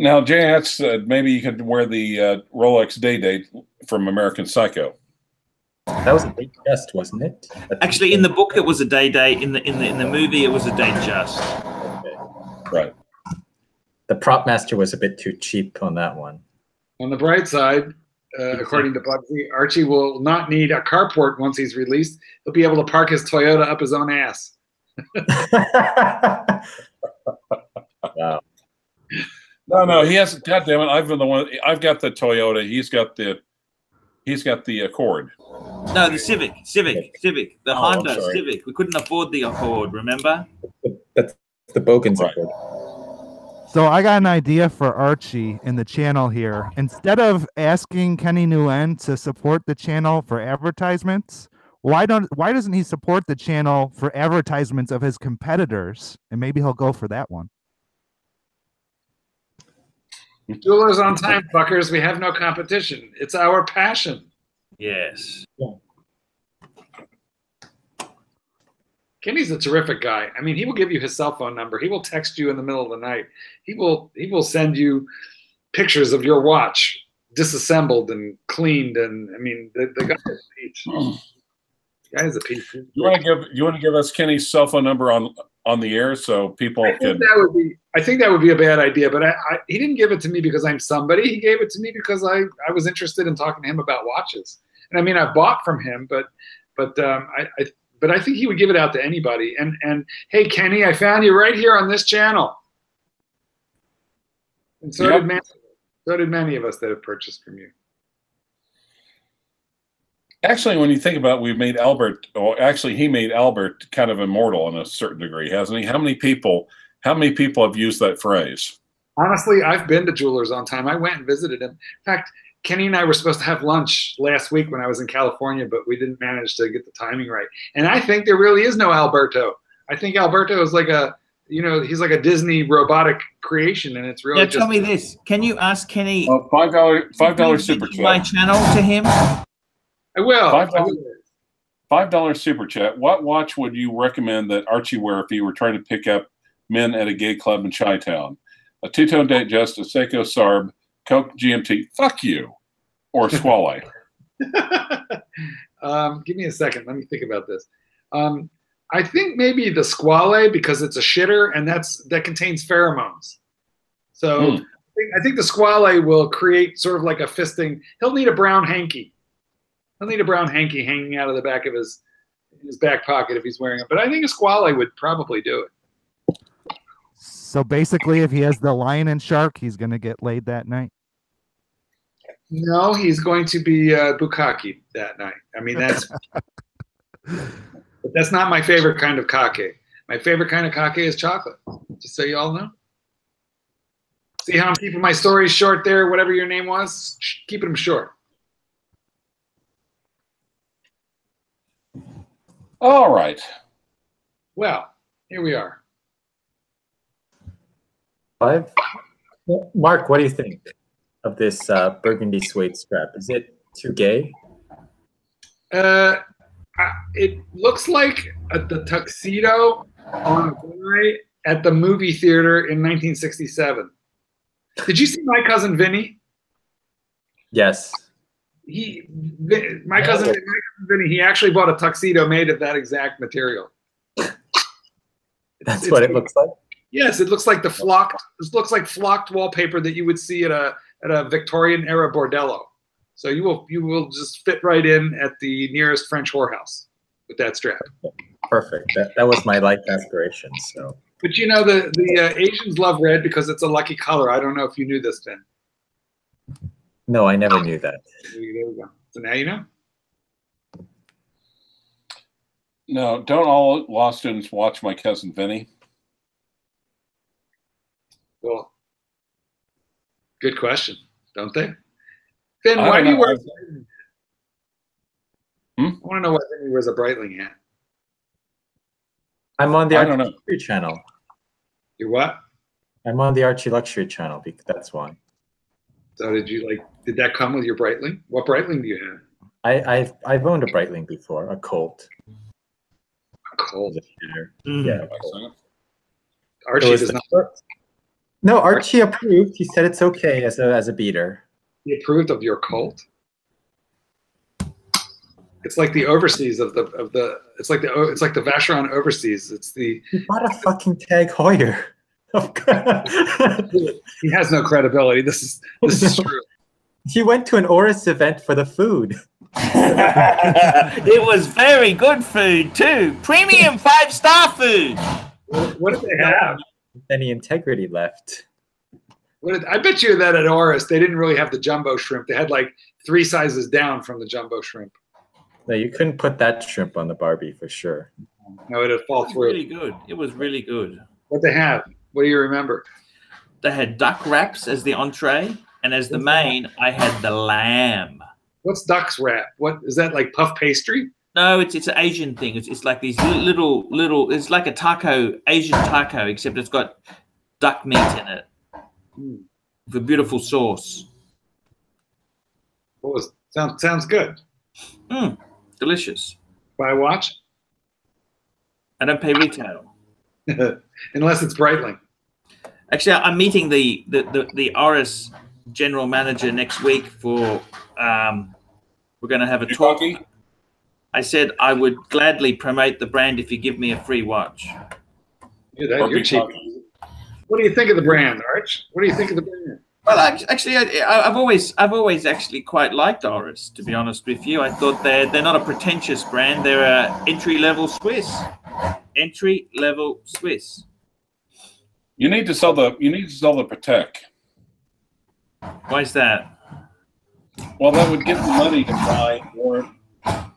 Now, Jay, maybe you could wear the Rolex Day Date from American Psycho. That was a big just, wasn't it? Actually, in the book, it was a day. In the movie, it was a day just. Okay. Right. The prop master was a bit too cheap on that one. On the bright side, according to Bugsy, Archie will not need a carport once he's released. He'll be able to park his Toyota up his own ass. Wow. No, he has. God damn it! I've been the one. I've got the Toyota. He's got the Accord. No, the Civic. The Honda Civic. We couldn't afford the Accord. Remember? That's the Bogan's Accord. So I got an idea for Archie in the channel here. Instead of asking Kenny Nguyen to support the channel for advertisements, why doesn't he support the channel for advertisements of his competitors? And maybe he'll go for that one. Jewelers on time, fuckers. We have no competition. It's our passion. Yes. Yeah. Kenny's a terrific guy. I mean, he will give you his cell phone number. He will text you in the middle of the night. He will send you pictures of your watch disassembled and cleaned. And I mean, the guy is a peach. The guy is a peach. You want to give us Kenny's cell phone number on the air so people can? I think that would be a bad idea. But he didn't give it to me because I'm somebody. He gave it to me because I was interested in talking to him about watches. And I mean, I bought from him, but I think he would give it out to anybody. And hey, Kenny, I found you right here on this channel. And so did many of us that have purchased from you. Actually, when you think about it, we've made Albert, or actually he made Albert kind of immortal in a certain degree, hasn't he? How many people have used that phrase? Honestly, I've been to Jewelers on Time. I went and visited him. In fact, Kenny and I were supposed to have lunch last week when I was in California, but we didn't manage to get the timing right. And I think there really is no Alberto. I think Alberto is like you know, he's like a Disney robotic creation, and it's really. Now tell me this: can you ask Kenny? $5 super chat. My channel to him. I will. $5 super chat. What watch would you recommend that Archie wear if he were trying to pick up men at a gay club in Chi-Town? A two-tone date just, a Seiko Sarb, Coke GMT, fuck you, or Squale. Give me a second. Let me think about this. I think maybe the Squale, because it's a shitter and that contains pheromones. So I think the Squale will create sort of like a fisting. He'll need a brown hanky. He'll need a brown hanky hanging out of the back of his back pocket if he's wearing it. But I think a Squale would probably do it. So basically, if he has the lion and shark, he's going to get laid that night? No, he's going to be Bukkake that night. I mean, that's but that's not my favorite kind of kake. My favorite kind of kake is chocolate, just so you all know. See how I'm keeping my stories short there, whatever your name was? Keeping them short. All right. Well, here we are. Mark, what do you think of this burgundy suede strap? Is it too gay? It looks like the tuxedo on a guy at the movie theater in 1967. Did you see My Cousin Vinny? Yes. My cousin Vinny, he actually bought a tuxedo made of that exact material. That's what it looks like? Yes, it looks like flocked wallpaper that you would see at a Victorian era bordello. So you will just fit right in at the nearest French whorehouse with that strap. Perfect. That was my life aspiration. So. But you know the Asians love red because it's a lucky color. I don't know if you knew this, Ben. No, I never knew that. There we go. So now you know. No, don't all law students watch My Cousin Vinny? Well, good question, don't they? Ben, why do you wear a Breitling hat? I want to know why Vinny wears a Breitling hat. I'm on the Archie Luxury channel. You're what? I'm on the Archie Luxury channel because that's why. So did that come with your Breitling? What Breitling do you have? I've owned a Breitling before, a Colt. A Colt? Yeah. Archie does not. No, Archie approved. He said it's okay as a beater. He approved of your Colt? It's like the overseas of the. It's like the Vacheron overseas. It's the. He bought a fucking Tag Heuer. He has no credibility. This is true. He went to an Oris event for the food. It was very good food too. Premium 5-star food. What did they have? Any integrity left? I bet you that at Oris they didn't really have the jumbo shrimp. They had like 3 sizes down from the jumbo shrimp. No, you couldn't put that shrimp on the Barbie for sure. No, it'd fall through. Really good. It was really good. What they have? What do you remember? They had duck wraps as the entree, and as the main, I had the lamb. What's duck's wrap? What is that, like puff pastry? No, it's an Asian thing. It's like these little. It's like a taco, Asian taco, except it's got duck meat in it. With a beautiful sauce. Sounds good. Delicious. Buy a watch? I don't pay retail. Unless it's Breitling. Actually, I'm meeting the Oris general manager next week for. We're going to have a talk. I said I would gladly promote the brand if you give me a free watch. You're cheap. What do you think of the brand, Arch? What do you think of the brand? Well, actually, I've always actually quite liked Oris. To be honest with you, I thought they're not a pretentious brand. They're a entry-level Swiss. Entry-level Swiss. You need to sell the Patek. Why is that? Well, that would give the money to buy more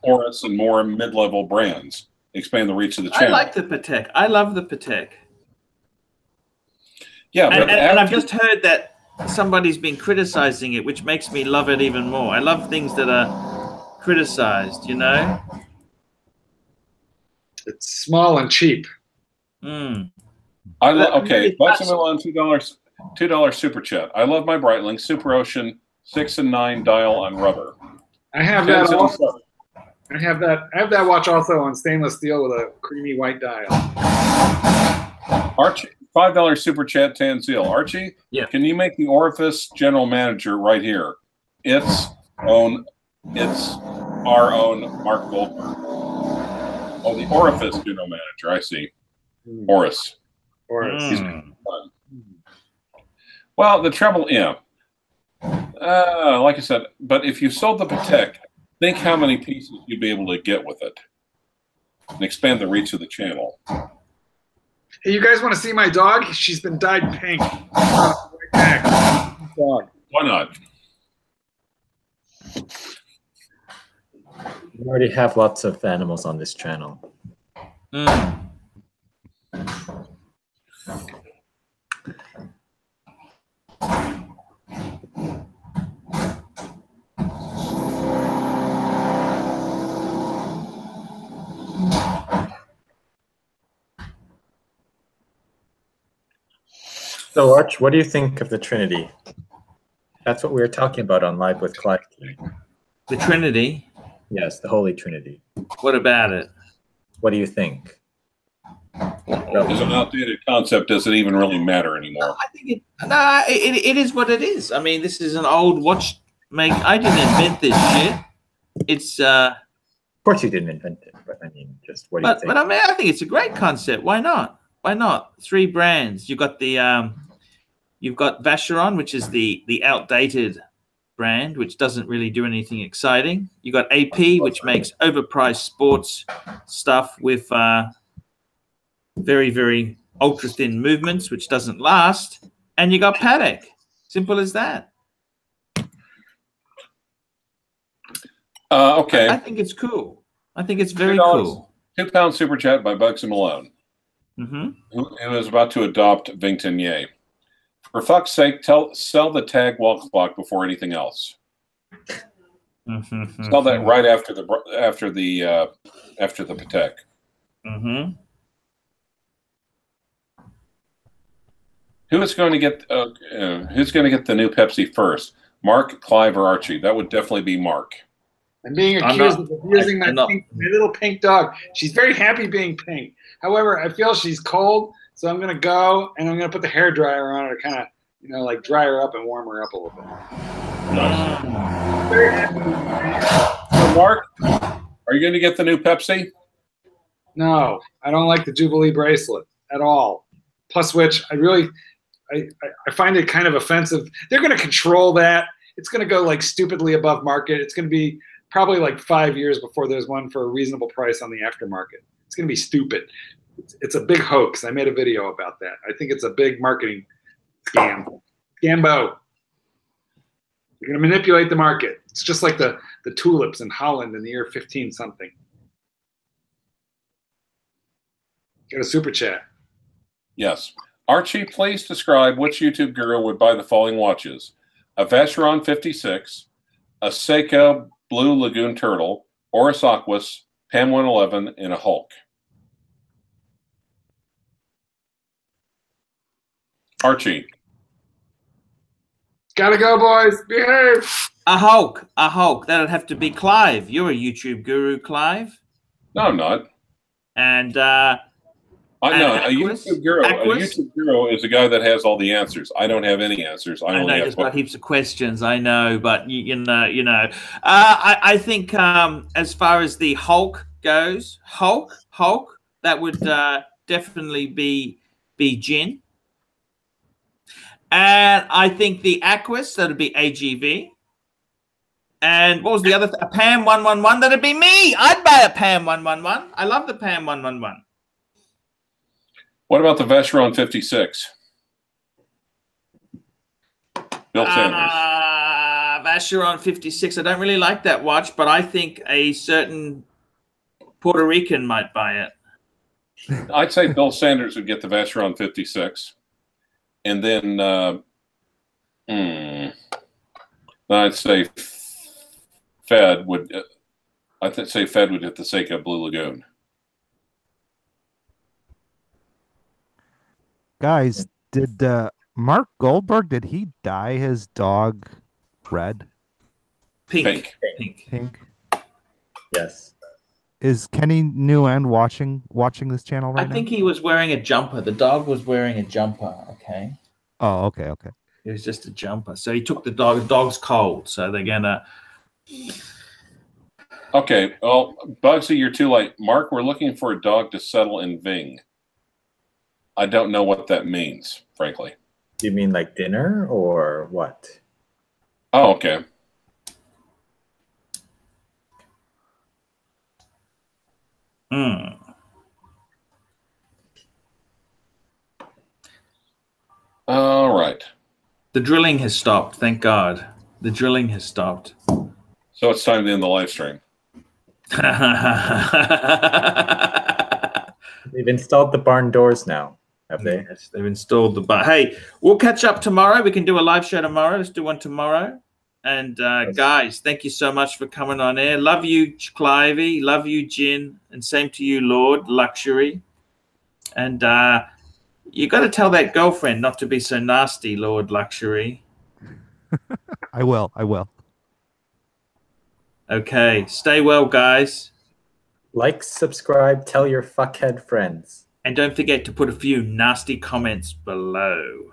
Oris and more mid-level brands. Expand the reach of the channel. I like the Patek. I love the Patek. Yeah, but and I've just heard that somebody's been criticizing it, which makes me love it even more. I love things that are criticized, you know? It's small and cheap. Okay, Bucks and Malone, $2 super chat. I love my Breitling Super Ocean 6 and 9 dial on rubber. I have that also. I have that watch also on stainless steel with a creamy white dial. Archie, $5 super chat, Tanzil. Archie, can you make the Orifice general manager right here? It's our own Mark Goldberg. Oh, the Orifice general manager. I see. Horace. Well, the treble M. Like I said, but if you sold the Patek, think how many pieces you'd be able to get with it and expand the reach of the channel. Hey, you guys want to see my dog? She's been dyed pink. Why not? We already have lots of animals on this channel. So, Arch, what do you think of the Trinity? That's what we were talking about on Live with Clive. The Trinity? Yes, the Holy Trinity. What about it? What do you think? It's an outdated concept. Does it even really matter anymore? I think it is what it is. I mean, this is an old watch make. I didn't invent this shit. It's of course you didn't invent it, but I mean, just what do you think? But I mean, I think it's a great concept. Why not? Why not? 3 brands. You've got the you've got Vacheron, which is the outdated brand, which doesn't really do anything exciting. You got AP, which makes overpriced sports stuff with very, very ultra thin movements, which doesn't last. And you got Patek. Simple as that. Okay. I think it's cool. I think it's very cool. £2 super chat by Bucks and Malone. Who is about to adopt Vingtonier. For fuck's sake, sell the tag wall clock before anything else. Sell that right after the Patek. Who's going to get the new Pepsi first? Mark, Clive, or Archie? That would definitely be Mark. I'm being accused of abusing my little pink dog. She's very happy being pink. However, I feel she's cold, so I'm going to go and I'm going to put the hair dryer on her to kind of, you know, like dry her up and warm her up a little bit. Nice. Very happy. So, Mark, are you going to get the new Pepsi? No, I don't like the Jubilee bracelet at all. Plus which, I find it kind of offensive. They're going to control that. It's going to go like stupidly above market. It's going to be probably like 5 years before there's one for a reasonable price on the aftermarket. It's going to be stupid. It's a big hoax. I made a video about that. I think it's a big marketing scam. Scambo. You're going to manipulate the market. It's just like the tulips in Holland in the year 15 something. Got a super chat. Yes. Archie, please describe which YouTube guru would buy the following watches. A Vacheron 56, a Seiko Blue Lagoon Turtle, Oris Aquas, PAM 111, and a Hulk. Archie. Gotta go, boys. Behave. A Hulk. A Hulk. That'd have to be Clive. You're a YouTube guru, Clive. No, I'm not. And a YouTube guru is a guy that has all the answers. I don't have any answers. I only have just got heaps of questions. I know, but you know. I think as far as the Hulk goes, Hulk, that would definitely be Jin. And I think the Aquas, that'd be AGV. And what was the other? A PAM 111, that'd be me. I'd buy a PAM 111. I love the PAM 111. What about the Vacheron 56? Bill Sanders. Vacheron 56. I don't really like that watch, but I think a certain Puerto Rican might buy it. I'd say Bill Sanders would get the Vacheron 56. And then I'd say Fed would hit the Seiko Blue Lagoon. Guys, did Mark Goldberg, did he dye his dog red? Pink. Pink. Yes. Is Kenny Nguyen watching this channel right now? I think he was wearing a jumper. The dog was wearing a jumper. Okay. Oh, okay. It was just a jumper. So he took the dog. The dog's cold, so they're gonna. Okay. Well, Bugsy, you're too late. Mark, we're looking for a dog to settle in Ving. I don't know what that means, frankly. Do you mean like dinner or what? Oh, okay. All right. The drilling has stopped. Thank God. The drilling has stopped. So it's time to end the live stream. They've installed the barn doors now, have they? Yes, they've installed the barn. Hey, we'll catch up tomorrow. We can do a live show tomorrow. Let's do one tomorrow. And guys, thank you so much for coming on air. Love you, Clivey. Love you, Jin. And same to you, Lord Luxury. And you got to tell that girlfriend not to be so nasty, Lord Luxury. I will. Okay. Stay well, guys. Like, subscribe, tell your fuckhead friends. And don't forget to put a few nasty comments below.